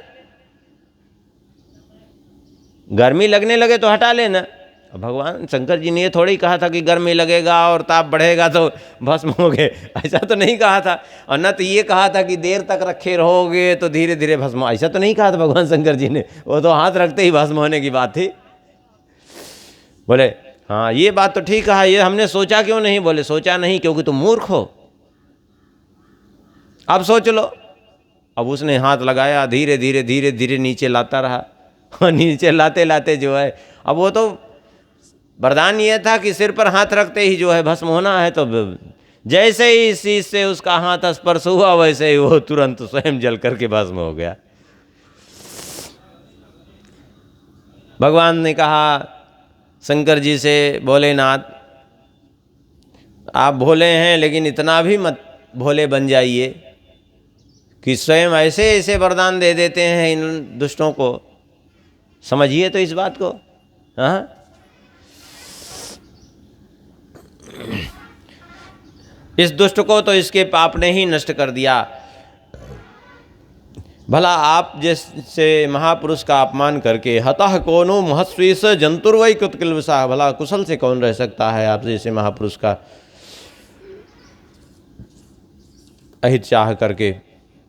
Speaker 1: गर्मी लगने लगे तो हटा लेना। भगवान शंकर जी ने ये थोड़ी कहा था कि गर्मी लगेगा और ताप बढ़ेगा तो भस्म होगे, ऐसा तो नहीं कहा था। और न तो ये कहा था कि देर तक रखे रहोगे तो धीरे धीरे भस्म, ऐसा तो नहीं कहा था भगवान शंकर जी ने। वो तो हाथ रखते ही भस्म होने की बात थी। बोले हाँ ये बात तो ठीक कहा, ये हमने सोचा क्यों नहीं? बोले सोचा नहीं क्योंकि तुम मूर्ख हो। अब सोच लो। अब उसने हाथ लगाया, धीरे धीरे धीरे धीरे नीचे लाता रहा, और नीचे लाते लाते जो है, अब वो तो वरदान ये था कि सिर पर हाथ रखते ही जो है भस्म होना है। तो जैसे ही इस चीज से उसका हाथ स्पर्श हुआ वैसे ही वो तुरंत स्वयं जल करके भस्म हो गया। भगवान ने कहा शंकर जी से, भोलेनाथ आप भोले हैं लेकिन इतना भी मत भोले बन जाइए कि स्वयं ऐसे ऐसे वरदान दे देते हैं इन दुष्टों को। समझिए तो इस बात को। हाँ इस दुष्ट को तो इसके पाप ने ही नष्ट कर दिया। भला आप जैसे महापुरुष का अपमान करके हतः कोनो महस्वीस जंतुर्वै कृतकिल्बिषा, भला कुशल से कौन रह सकता है आप जैसे महापुरुष का अहित चाह करके।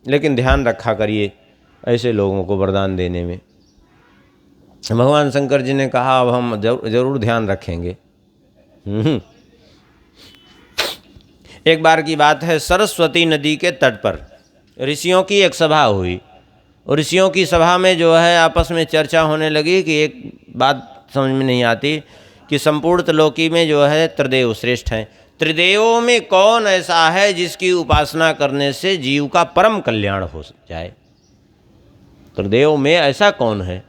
Speaker 1: लेकिन ध्यान रखा करिए ऐसे लोगों को वरदान देने में। भगवान शंकर जी ने कहा अब हम जरूर ध्यान रखेंगे। एक बार की बात है, सरस्वती नदी के तट पर ऋषियों की एक सभा हुई, और ऋषियों की सभा में जो है आपस में चर्चा होने लगी कि एक बात समझ में नहीं आती कि संपूर्ण त्रिलोकी में जो है त्रिदेव श्रेष्ठ हैं। त्रिदेवों में कौन ऐसा है जिसकी उपासना करने से जीव का परम कल्याण हो जाए? त्रिदेव में ऐसा कौन है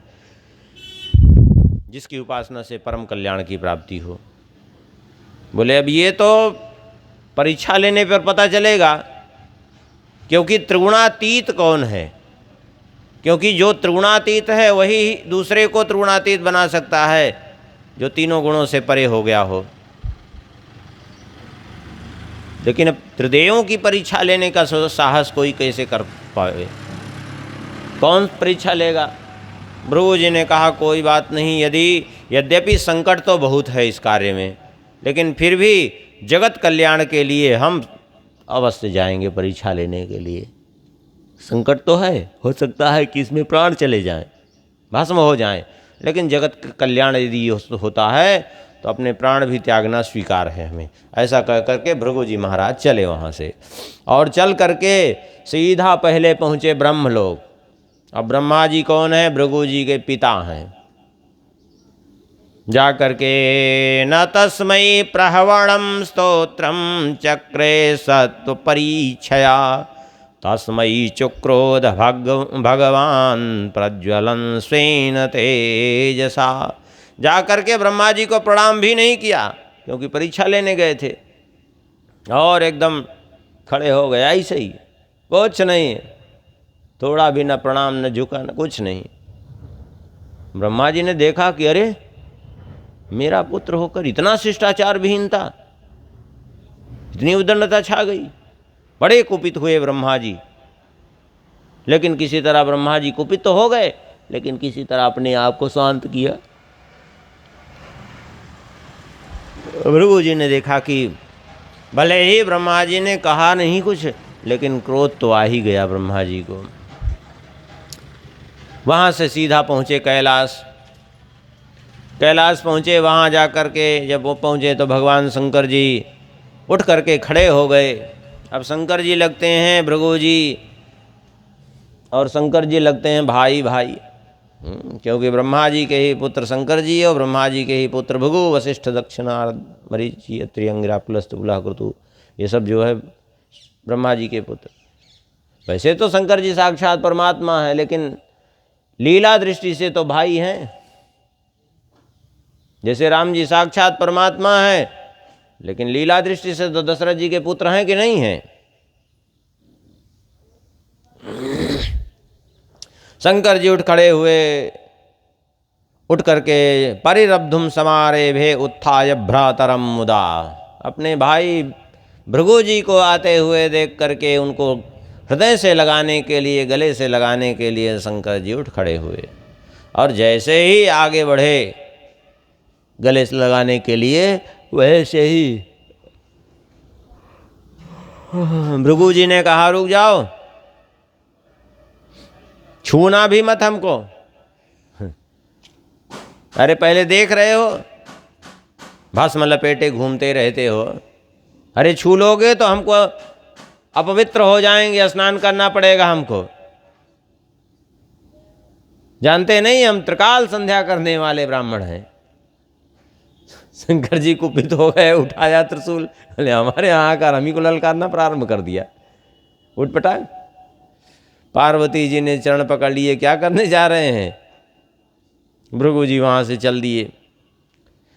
Speaker 1: जिसकी उपासना से परम कल्याण की प्राप्ति हो? बोले अब ये तो परीक्षा लेने पर पता चलेगा, क्योंकि त्रिगुणातीत कौन है? क्योंकि जो त्रिगुणातीत है वही दूसरे को त्रिगुणातीत बना सकता है, जो तीनों गुणों से परे हो गया हो। लेकिन अब त्रिदेवों की परीक्षा लेने का साहस कोई कैसे कर पाए? कौन परीक्षा लेगा? भृगु जी ने कहा कोई बात नहीं, यद्यपि संकट तो बहुत है इस कार्य में, लेकिन फिर भी जगत कल्याण के लिए हम अवश्य जाएंगे परीक्षा लेने के लिए। संकट तो है, हो सकता है कि इसमें प्राण चले जाएं, भस्म हो जाएं, लेकिन जगत का कल्याण यदि होता है तो अपने प्राण भी त्यागना स्वीकार है हमें। ऐसा कह करके भृगु जी महाराज चले वहाँ से, और चल करके सीधा पहले पहुँचे ब्रह्मलोक। अब ब्रह्मा जी कौन है? भृगु जी के पिता हैं। जा करके न तस्मै प्रहवणम स्तोत्रम चक्रे सत्व परीक्षया तस्मै चुक्रोध भगवान प्रज्वलन स्वेन तेजसा। जा करके ब्रह्मा जी को प्रणाम भी नहीं किया, क्योंकि परीक्षा लेने गए थे, और एकदम खड़े हो गए ऐसे ही, कुछ नहीं। थोड़ा भी न प्रणाम, न झुका, न कुछ नहीं। ब्रह्मा जी ने देखा कि अरे मेरा पुत्र होकर इतना शिष्टाचार विहीनता, इतनी उद्दंडता छा गई। बड़े कुपित हुए ब्रह्मा जी। लेकिन किसी तरह ब्रह्मा जी कुपित तो हो गए, लेकिन किसी तरह अपने आप को शांत किया। भृगु जी ने देखा कि भले ही ब्रह्मा जी ने कहा नहीं कुछ, लेकिन क्रोध तो आ ही गया ब्रह्मा जी को। वहाँ से सीधा पहुँचे कैलाश। कैलाश पहुँचे, वहाँ जा कर के जब वो पहुँचे तो भगवान शंकर जी उठ करके खड़े हो गए। अब शंकर जी लगते हैं भृगु जी, और शंकर जी लगते हैं भाई भाई, क्योंकि ब्रह्मा जी के ही पुत्र शंकर जी और ब्रह्मा जी के ही पुत्र भृगु, वशिष्ठ, दक्ष, नारद, मरीचि, अत्रि, अंगिरा, पुलस्त्य, पुलह, ये सब जो है ब्रह्मा जी के पुत्र। वैसे तो शंकर जी साक्षात परमात्मा है, लेकिन लीला दृष्टि से तो भाई हैं। जैसे राम जी साक्षात परमात्मा है, लेकिन लीला दृष्टि से तो दशरथ जी के पुत्र हैं कि नहीं हैं। शंकर जी उठ खड़े हुए, उठ करके परिरब्धुम समारे भे उत्थाय भ्रातरम मुदा, अपने भाई भृगु जी को आते हुए देख करके उनको हृदय से लगाने के लिए, गले से लगाने के लिए शंकर जी उठ खड़े हुए। और जैसे ही आगे बढ़े गले से लगाने के लिए, वैसे ही भृगु जी ने कहा रुक जाओ, छूना भी मत हमको। अरे पहले देख रहे हो भस्म लपेटे घूमते रहते हो, अरे छू लोगे तो हमको अपवित्र हो जाएंगे, स्नान करना पड़ेगा हमको। जानते नहीं हम त्रिकाल संध्या करने वाले ब्राह्मण हैं। शंकर जी कुपित हो गए, उठाया त्रिशूल, बोले हमारे यहाँ आकर हम ही को ललकारना प्रारंभ कर दिया। उठ पटांग। पार्वती जी ने चरण पकड़ लिए, क्या करने जा रहे हैं। भृगु जी वहाँ से चल दिए।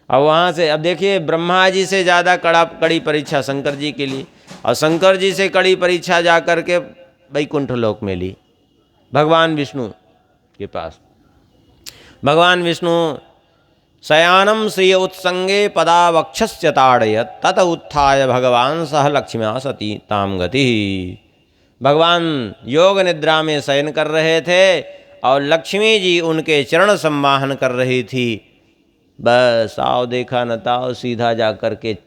Speaker 1: अब वहाँ से, अब देखिए ब्रह्मा जी से ज़्यादा कड़ी परीक्षा शंकर जी के लिए, और शंकर जी से कड़ी परीक्षा जा कर के वैकुंठ लोक में ली, भगवान विष्णु के पास। भगवान विष्णु शयानम श्रिय उत्संगे पदा वक्षस्य ताड़यत तत उत्थाय भगवान सह लक्ष्म्या सती ताम गति। भगवान योग निद्रा में शयन कर रहे थे और लक्ष्मी जी उनके चरण सम्माहन कर रही थी। बस आओ देखा न ताओ, सीधा जा कर के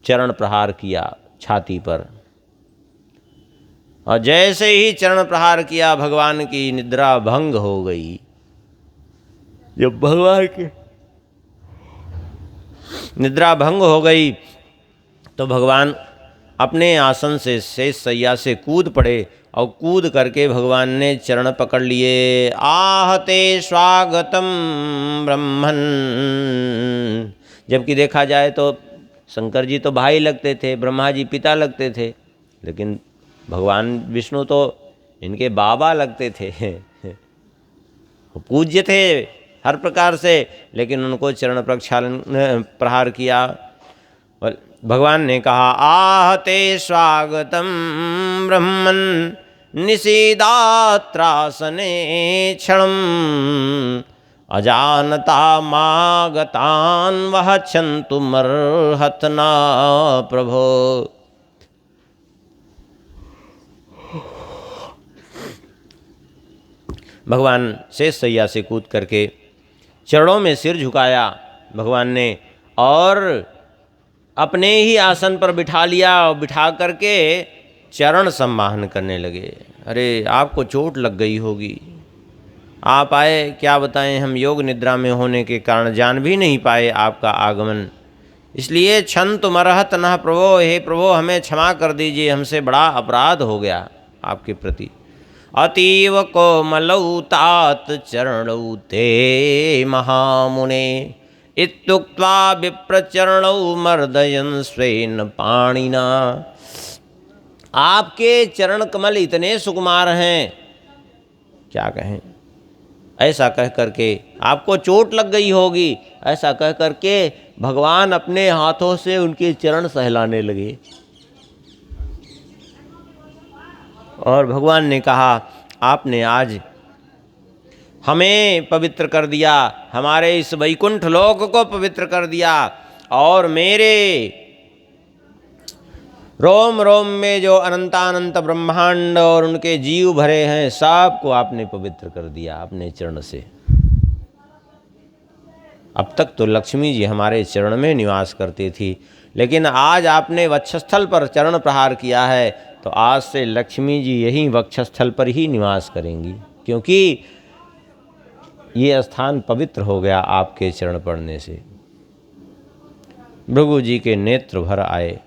Speaker 1: चरण प्रहार किया छाती पर, और जैसे ही चरण प्रहार किया भगवान की निद्रा भंग हो गई। जब भगवान की निद्रा भंग हो गई तो भगवान अपने आसन से शेष शैया से कूद पड़े, और कूद करके भगवान ने चरण पकड़ लिए। आहते स्वागतम ब्रह्मन्। जबकि देखा जाए तो शंकर जी तो भाई लगते थे, ब्रह्मा जी पिता लगते थे, लेकिन भगवान विष्णु तो इनके बाबा लगते थे। पूज्य थे हर प्रकार से, लेकिन उनको चरण प्रक्षालन प्रहार किया। भगवान ने कहा आहते स्वागतम ब्रह्मन् निषीदात्रासने क्षणम् अजानता मागतान् वहच्छन्तुमर्हत न प्रभो। भगवान शेष शैया से कूद करके चरणों में सिर झुकाया भगवान ने, और अपने ही आसन पर बिठा लिया, और बिठा करके चरण सम्माहन करने लगे। अरे आपको चोट लग गई होगी, आप आए, क्या बताएं, हम योग निद्रा में होने के कारण जान भी नहीं पाए आपका आगमन, इसलिए क्षन्तुमर्हत नः प्रभो, हे प्रभो हमें क्षमा कर दीजिए, हमसे बड़ा अपराध हो गया आपके प्रति। अतीव कोमलौ तात चरणौ ते महामुने इत्युक्त्वा विप्रचरणौ मर्दयन् स्वेन पाणिना। आपके चरण कमल इतने सुकुमार हैं, क्या कहें। ऐसा कह करके, आपको चोट लग गई होगी, ऐसा कह करके भगवान अपने हाथों से उनके चरण सहलाने लगे। और भगवान ने कहा आपने आज हमें पवित्र कर दिया, हमारे इस वैकुंठ लोक को पवित्र कर दिया, और मेरे रोम रोम में जो अनंतानंत ब्रह्मांड और उनके जीव भरे हैं सबको आपने पवित्र कर दिया अपने चरण से। अब तक तो लक्ष्मी जी हमारे चरण में निवास करती थी, लेकिन आज आपने वक्षस्थल पर चरण प्रहार किया है, तो आज से लक्ष्मी जी यही वक्षस्थल पर ही निवास करेंगी, क्योंकि ये स्थान पवित्र हो गया आपके चरण पड़ने से। भृगु जी के नेत्र भर आए,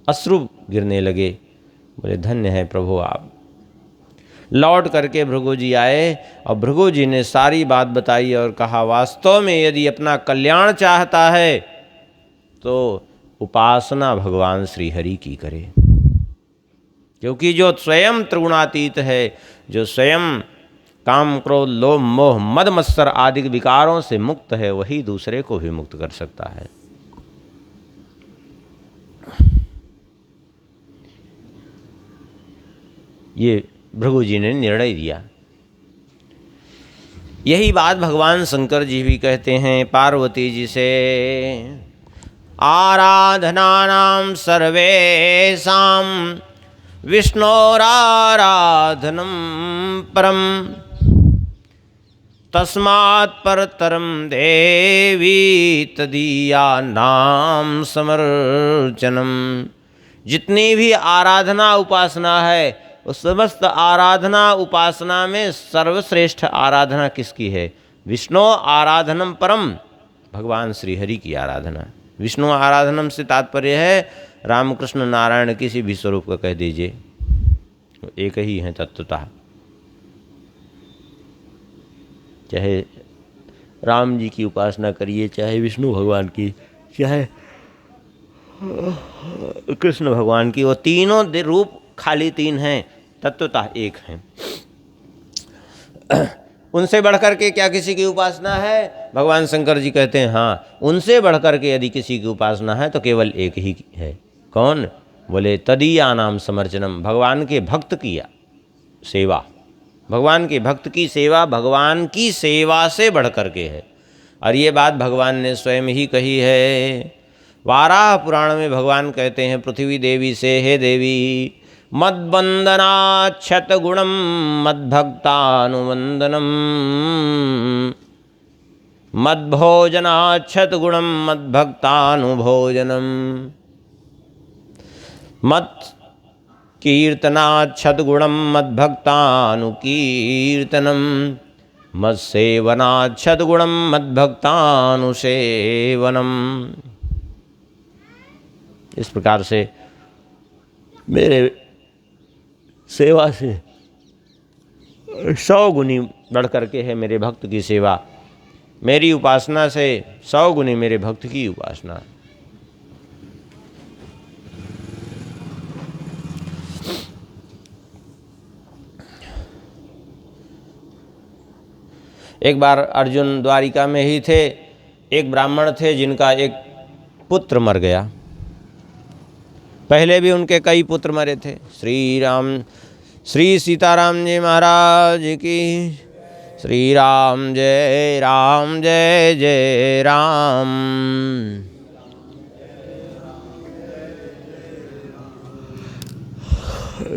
Speaker 1: अश्रु गिरने लगे, बोले धन्य है प्रभु आप। लौट करके भृगु जी आए और भृगु जी ने सारी बात बताई और कहा वास्तव में यदि अपना कल्याण चाहता है तो उपासना भगवान श्री हरि की करे, क्योंकि जो स्वयं त्रिगुणातीत है, जो स्वयं काम क्रोध लोभ मोह मद मत्सर आदि विकारों से मुक्त है, वही दूसरे को भी मुक्त कर सकता है। ये भृगु जी ने निर्णय दिया। यही बात भगवान शंकर जी भी कहते हैं पार्वती जी से, आराधनानां सर्वेषां विष्णोराराधनं परम तस्मात् परतरं देवी तदीयानां समर्चनम। जितनी भी आराधना उपासना है, उस समस्त आराधना उपासना में सर्वश्रेष्ठ आराधना किसकी है? विष्णु आराधनम परम, भगवान श्री हरि की आराधना। विष्णु आराधनम से तात्पर्य है रामकृष्ण नारायण किसी भी स्वरूप का कह दीजिए, एक ही है तत्वतः। चाहे राम जी की उपासना करिए, चाहे विष्णु भगवान की, चाहे कृष्ण भगवान की, वो तीनों रूप खाली तीन हैं, तत्वतः एक हैं। उनसे बढ़कर के क्या किसी की उपासना है? भगवान शंकर जी कहते हैं हाँ, उनसे बढ़कर के यदि किसी की उपासना है तो केवल एक ही है। कौन? बोले तदीया नाम समर्चनम, भगवान के भक्त की सेवा। भगवान के भक्त की सेवा भगवान की सेवा से बढ़कर के है, और ये बात भगवान ने स्वयं ही कही है। वाराह पुराण में भगवान कहते हैं पृथ्वी देवी से, हे देवी मद्वंदनाच्छत गुणम मद्भक्तानुवंदनम, मद्भोजनाच्छत गुणम मद्भक्तानुभोजनम, मत् कीर्तनाच्छत गुणम मद्भक्तानुकीर्तनम, मत्सेवनाच्छत गुणम मद्भक्तानुसेवनम। इस प्रकार से मेरे सेवा से 100 गुनी बढ़ करके है मेरे भक्त की सेवा, मेरी उपासना से 100 गुनी मेरे भक्त की उपासना। एक बार अर्जुन द्वारिका में ही थे, एक ब्राह्मण थे जिनका एक पुत्र मर गया। पहले भी उनके कई पुत्र मरे थे। श्री सीताराम जी महाराज की, श्री राम जय जय राम।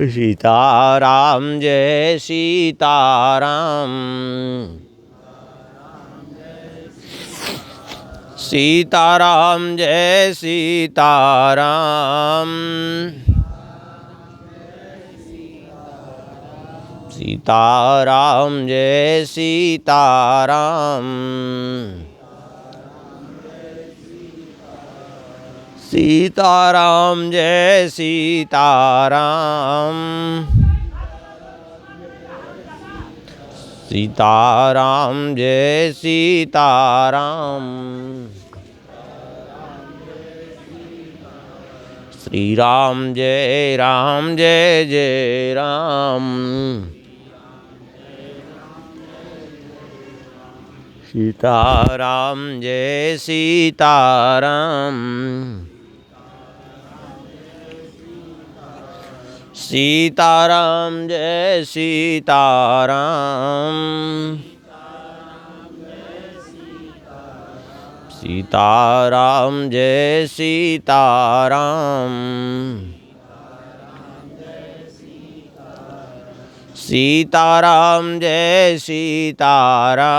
Speaker 1: सीताराम जय सीताराम, सीताराम जय सीताराम, सीताराम जय सीताराम, सीताराम जय सीताराम, सीताराम जय सीताराम, श्री राम जय जय राम, सीताराम जय सीताराम, सीताराम जय सीताराम, सीताराम जय सीताराम, सीताराम जय सीताराम,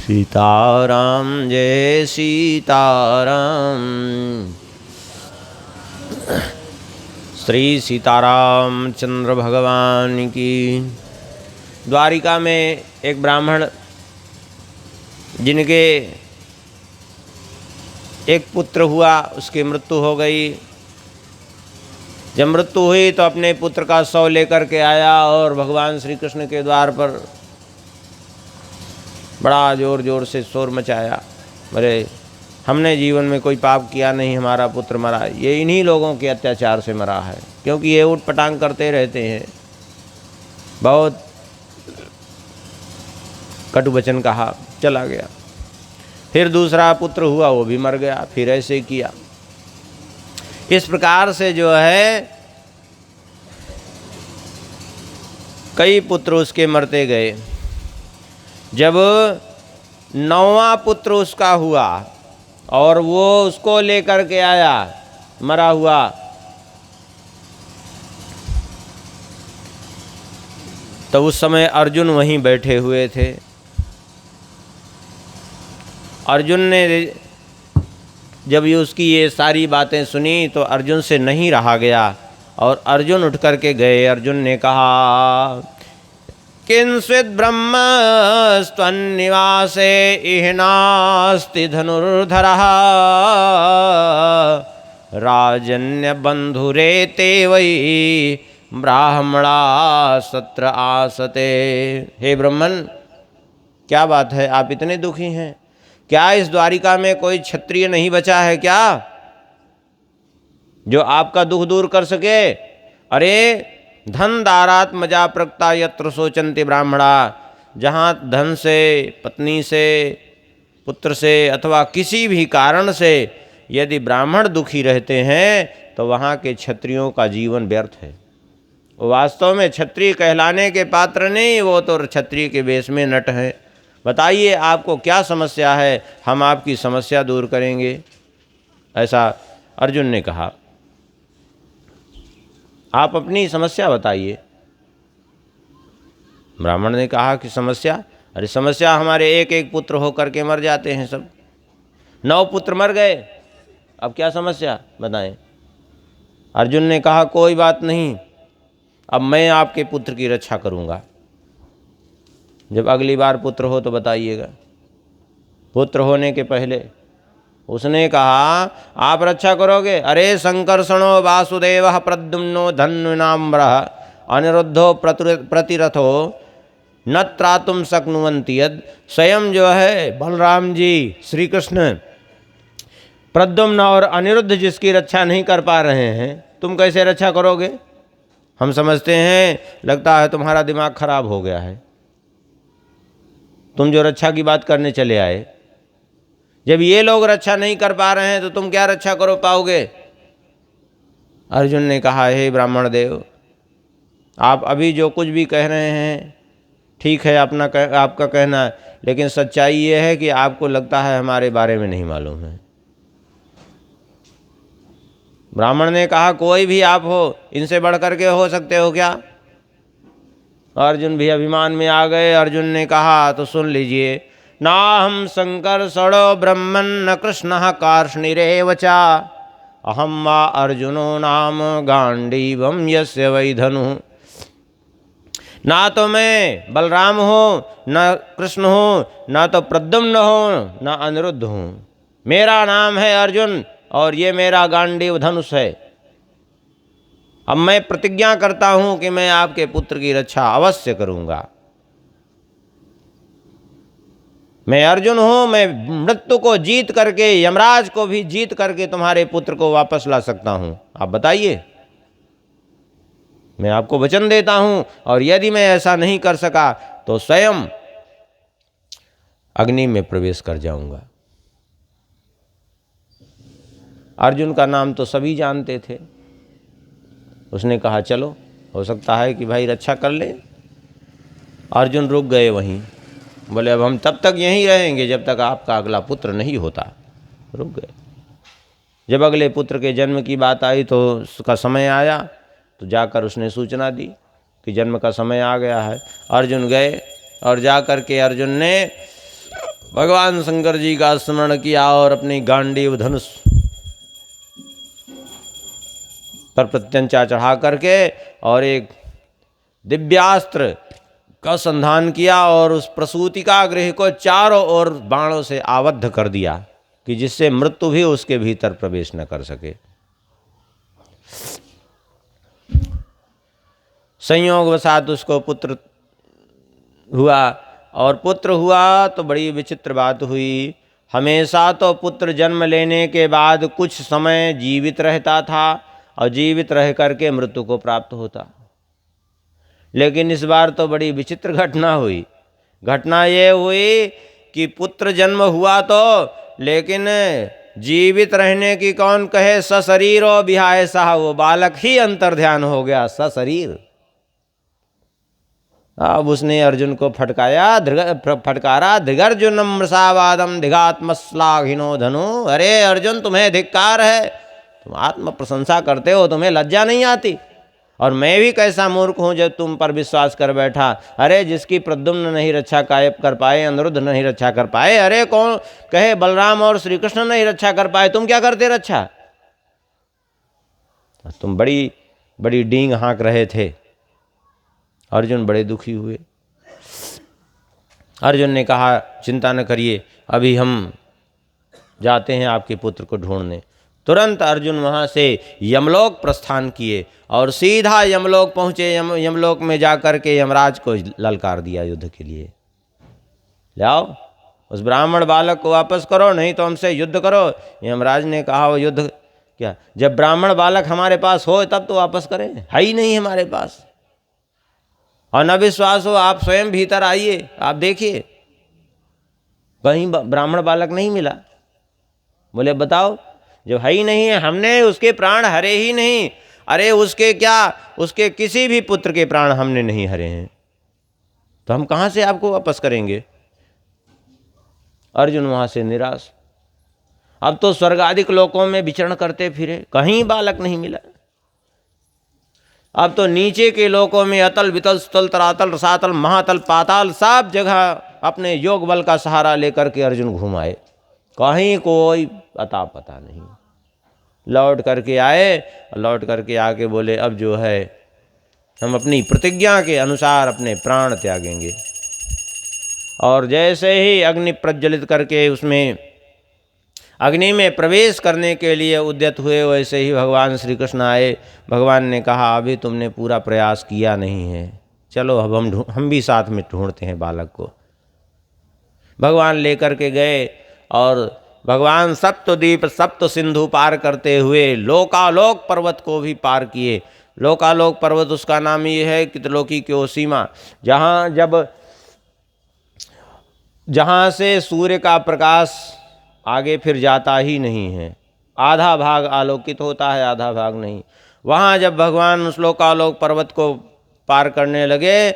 Speaker 1: सीताराम जय सीताराम। श्री सीताराम चंद्र भगवान की। द्वारिका में एक ब्राह्मण जिनके एक पुत्र हुआ, उसकी मृत्यु हो गई। जब मृत्यु हुई तो अपने पुत्र का शव लेकर के आया और भगवान श्री कृष्ण के द्वार पर बड़ा जोर जोर से शोर मचाया। अरे हमने जीवन में कोई पाप किया नहीं, हमारा पुत्र मरा, ये इन्हीं लोगों के अत्याचार से मरा है, क्योंकि ये उठ पटांग करते रहते हैं। बहुत कटु वचन कहा, चला गया। फिर दूसरा पुत्र हुआ, वो भी मर गया, फिर ऐसे किया। इस प्रकार से जो है कई पुत्र उसके मरते गए। जब 9वां पुत्र उसका हुआ और वो उसको लेकर के आया मरा हुआ, तो उस समय अर्जुन वहीं बैठे हुए थे। अर्जुन ने जब ये उसकी ये सारी बातें सुनी तो अर्जुन से नहीं रहा गया और अर्जुन उठ कर के गए। अर्जुन ने कहा, किंस्विद ब्रह्मस्त्वन्निवासे इह नास्ति धनुर्धरः, राजन्य बंधुरे ते वै ब्राह्मणा सत्र आसते। हे ब्राह्मण, क्या बात है, आप इतने दुखी हैं? क्या इस द्वारिका में कोई क्षत्रिय नहीं बचा है क्या जो आपका दुख दूर कर सके? अरे धन दारात मजा प्रक्ता यत्र शोचन्ति ब्राह्मणा। जहाँ धन से, पत्नी से, पुत्र से अथवा किसी भी कारण से यदि ब्राह्मण दुखी रहते हैं तो वहाँ के क्षत्रियों का जीवन व्यर्थ है। वो वास्तव में क्षत्रिय कहलाने के पात्र नहीं, वो तो क्षत्रिय के वेश में नट है। बताइए आपको क्या समस्या है, हम आपकी समस्या दूर करेंगे। ऐसा अर्जुन ने कहा। आप अपनी समस्या बताइए। ब्राह्मण ने कहा कि समस्या, अरे समस्या हमारे एक एक पुत्र होकर के मर जाते हैं, सब 9 पुत्र मर गए, अब क्या समस्या बताएं। अर्जुन ने कहा, कोई बात नहीं, अब मैं आपके पुत्र की रक्षा करूंगा। जब अगली बार पुत्र हो तो बताइएगा। पुत्र होने के पहले उसने कहा, आप रक्षा करोगे? अरे संकर्षणो वासुदेव प्रद्युम्नो धन्वनाम्रः अनिरुद्धो प्रतिरथो न त्रातुम शक्नुवन्ति यद। स्वयं जो है बलराम जी, श्री कृष्ण, प्रद्युम्न और अनिरुद्ध जिसकी रक्षा नहीं कर पा रहे हैं, तुम कैसे रक्षा करोगे? हम समझते हैं, लगता है तुम्हारा दिमाग खराब हो गया है, तुम जो रक्षा की बात करने चले आए। जब ये लोग रक्षा नहीं कर पा रहे हैं तो तुम क्या रक्षा करो पाओगे? अर्जुन ने कहा, हे ब्राह्मण देव, आप अभी जो कुछ भी कह रहे हैं ठीक है, आपका कहना, लेकिन सच्चाई ये है कि आपको लगता है हमारे बारे में नहीं मालूम है। ब्राह्मण ने कहा, कोई भी आप हो, इनसे बढ़ करके हो सकते हो क्या? अर्जुन भी अभिमान में आ गए। अर्जुन ने कहा, तो सुन लीजिए, नाहं संकर्षणो ब्रह्मन् न कृष्णः कार्ष्णिरेव च, अहं वा अर्जुनो नाम गांडीवं यस्य वै धनुः। ना तो मैं बलराम हूँ, न कृष्ण हूँ, न तो प्रद्युम्न हूँ, न अनिरुद्ध हूँ। मेरा नाम है अर्जुन और ये मेरा गांडीव धनुष है। अब मैं प्रतिज्ञा करता हूं कि मैं आपके पुत्र की रक्षा अवश्य करूंगा। मैं अर्जुन हूं, मैं मृत्यु को जीत करके, यमराज को भी जीत करके तुम्हारे पुत्र को वापस ला सकता हूं। आप बताइए, मैं आपको वचन देता हूं, और यदि मैं ऐसा नहीं कर सका तो स्वयं अग्नि में प्रवेश कर जाऊंगा। अर्जुन का नाम तो सभी जानते थे। उसने कहा चलो, हो सकता है कि भाई रक्षा कर ले। अर्जुन रुक गए वहीं, बोले अब हम तब तक यहीं रहेंगे जब तक आपका अगला पुत्र नहीं होता। रुक गए। जब अगले पुत्र के जन्म की बात आई तो उसका समय आया, तो जाकर उसने सूचना दी कि जन्म का समय आ गया है। अर्जुन गए और जाकर के अर्जुन ने भगवान शंकर जी का स्मरण किया और अपनी गांडीव धनुष पर प्रत्यंचा चढ़ा करके और एक दिव्यास्त्र का संधान किया और उस प्रसूतिका गृह को चारों ओर बाणों से आबद्ध कर दिया कि जिससे मृत्यु भी उसके भीतर प्रवेश न कर सके। संयोगवशात उसको पुत्र हुआ, और पुत्र हुआ तो बड़ी विचित्र बात हुई। हमेशा तो पुत्र जन्म लेने के बाद कुछ समय जीवित रहता था और जीवित रह करके मृत्यु को प्राप्त होता, लेकिन इस बार तो बड़ी विचित्र घटना हुई। घटना ये हुई कि पुत्र जन्म हुआ तो, लेकिन जीवित रहने की कौन कहे, सशरीरो विहाय साह, वो बालक ही अंतर्ध्यान हो गया सशरीर। अब उसने अर्जुन को फटकारा, धृगर्जुनम मृषावादम धिघात्मश्लाघिनो धनु। अरे अर्जुन, तुम्हें धिक्कार है, तुम आत्म प्रशंसा करते हो, तुम्हें लज्जा नहीं आती? और मैं भी कैसा मूर्ख हूँ जब तुम पर विश्वास कर बैठा। अरे जिसकी प्रद्युम्न नहीं रक्षा कर पाए, अनिरुद्ध नहीं रक्षा कर पाए, अरे कौन कहे बलराम और श्री कृष्ण नहीं रक्षा कर पाए, तुम क्या करते रक्षा? तुम बड़ी बड़ी डींग हाँक रहे थे। अर्जुन बड़े दुखी हुए। अर्जुन ने कहा चिंता न करिए, अभी हम जाते हैं आपके पुत्र को ढूंढने। तुरंत अर्जुन वहाँ से यमलोक प्रस्थान किए और सीधा यमलोक पहुँचे। यमलोक में जाकर के यमराज को ललकार दिया युद्ध के लिए, ले आओ उस ब्राह्मण बालक को वापस करो, नहीं तो हमसे युद्ध करो। यमराज ने कहा वो युद्ध क्या, जब ब्राह्मण बालक हमारे पास हो तब तो वापस करें, है ही नहीं हमारे पास। और न विश्वास हो आप स्वयं भीतर आइए, आप देखिए कहीं ब्राह्मण बालक नहीं मिला। बोले बताओ, जब है ही नहीं है, हमने उसके प्राण हरे ही नहीं। अरे उसके क्या, उसके किसी भी पुत्र के प्राण हमने नहीं हरे हैं, तो हम कहाँ से आपको वापस करेंगे। अर्जुन वहाँ से निराश। अब तो स्वर्गादिक लोकों में विचरण करते फिरे, कहीं बालक नहीं मिला। अब तो नीचे के लोकों में अतल वितल स्थल तरातल रसातल महातल पाताल सब जगह अपने योग बल का सहारा लेकर के अर्जुन घुमाए, कहीं कोई अता पता नहीं। लौट करके आए, लौट करके आके बोले अब जो है हम अपनी प्रतिज्ञा के अनुसार अपने प्राण त्यागेंगे। और जैसे ही अग्नि प्रज्वलित करके उसमें अग्नि में प्रवेश करने के लिए उद्यत हुए, वैसे ही भगवान श्री कृष्ण आए। भगवान ने कहा अभी तुमने पूरा प्रयास किया नहीं है, चलो अब हम भी साथ में ढूंढते हैं बालक को। भगवान लेकर के गए और भगवान सप्तद्वीप सप्त सिंधु पार करते हुए लोकालोक पर्वत को भी पार किए। लोकालोक पर्वत उसका नाम ये है कि त्रिलोकी की सीमा, जहाँ से सूर्य का प्रकाश आगे फिर जाता ही नहीं है, आधा भाग आलोकित होता है, आधा भाग नहीं। वहाँ जब भगवान उस लोकालोक पर्वत को पार करने लगे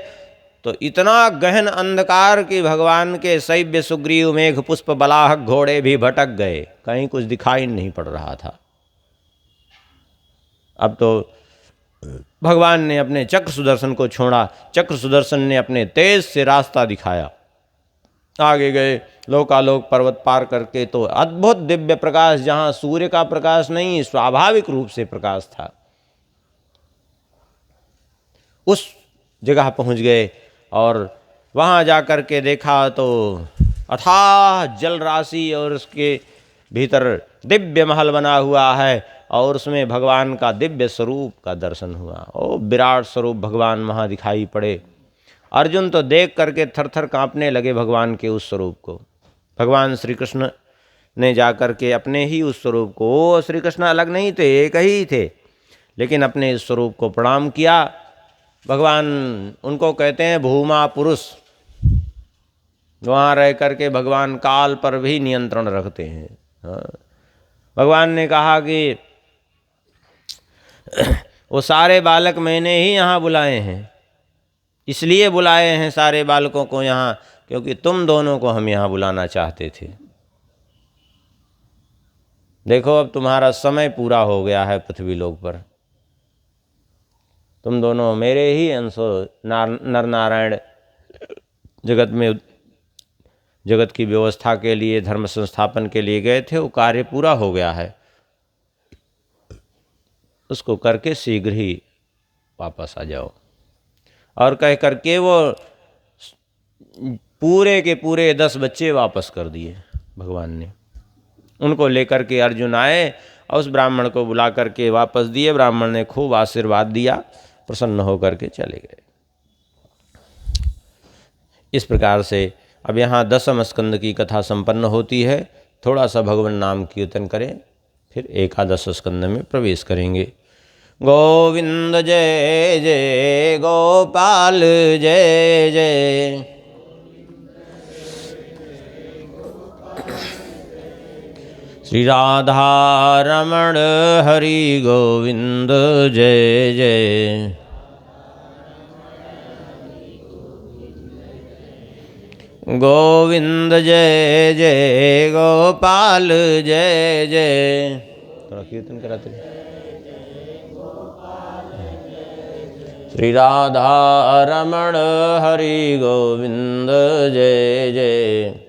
Speaker 1: तो इतना गहन अंधकार कि भगवान के शैव्य सुग्रीव मेघ पुष्प बलाहक घोड़े भी भटक गए, कहीं कुछ दिखाई नहीं पड़ रहा था। अब तो भगवान ने अपने चक्र सुदर्शन को छोड़ा, चक्र सुदर्शन ने अपने तेज से रास्ता दिखाया। आगे गए, लोकालोक पर्वत पार करके तो अद्भुत दिव्य प्रकाश, जहाँ सूर्य का प्रकाश नहीं स्वाभाविक रूप से प्रकाश था, उस जगह पहुँच गए। और वहाँ जाकर के देखा तो अथाह जल राशि और उसके भीतर दिव्य महल बना हुआ है और उसमें भगवान का दिव्य स्वरूप का दर्शन हुआ। ओ विराट स्वरूप भगवान वहाँ दिखाई पड़े। अर्जुन तो देख करके थर थर काँपने लगे भगवान के उस स्वरूप को। भगवान श्री कृष्ण ने जाकर के अपने ही उस स्वरूप को, श्री कृष्ण अलग नहीं थे, एक ही थे, लेकिन अपने इस स्वरूप को प्रणाम किया। भगवान उनको कहते हैं भूमा पुरुष, वहाँ रह करके भगवान काल पर भी नियंत्रण रखते हैं। हाँ, भगवान ने कहा कि वो सारे बालक मैंने ही यहाँ बुलाए हैं, इसलिए बुलाए हैं सारे बालकों को यहाँ, क्योंकि तुम दोनों को हम यहाँ बुलाना चाहते थे। देखो अब तुम्हारा समय पूरा हो गया है पृथ्वी लोक पर, तुम दोनों मेरे ही अंश नर नारायण जगत में जगत की व्यवस्था के लिए, धर्म संस्थापन के लिए गए थे, वो कार्य पूरा हो गया है, उसको करके शीघ्र ही वापस आ जाओ। और कह करके वो पूरे के पूरे 10 बच्चे वापस कर दिए भगवान ने। उनको लेकर के अर्जुन आए और उस ब्राह्मण को बुला करके वापस दिए। ब्राह्मण ने खूब आशीर्वाद दिया, प्रसन्न होकर के चले गए। इस प्रकार से अब यहाँ 10वें स्कंद की कथा संपन्न होती है। थोड़ा सा भगवान नाम कीर्तन करें, फिर 11 स्कंद में प्रवेश करेंगे। गोविंद जय जय गोपाल जय जय, श्री राधा रमण हरि गोविंद जय जय। गोविंद जय जय गोपाल जय जय। थोड़ा कीर्तन कराते हैं। श्री राधा रमण हरि गोविंद जय जय।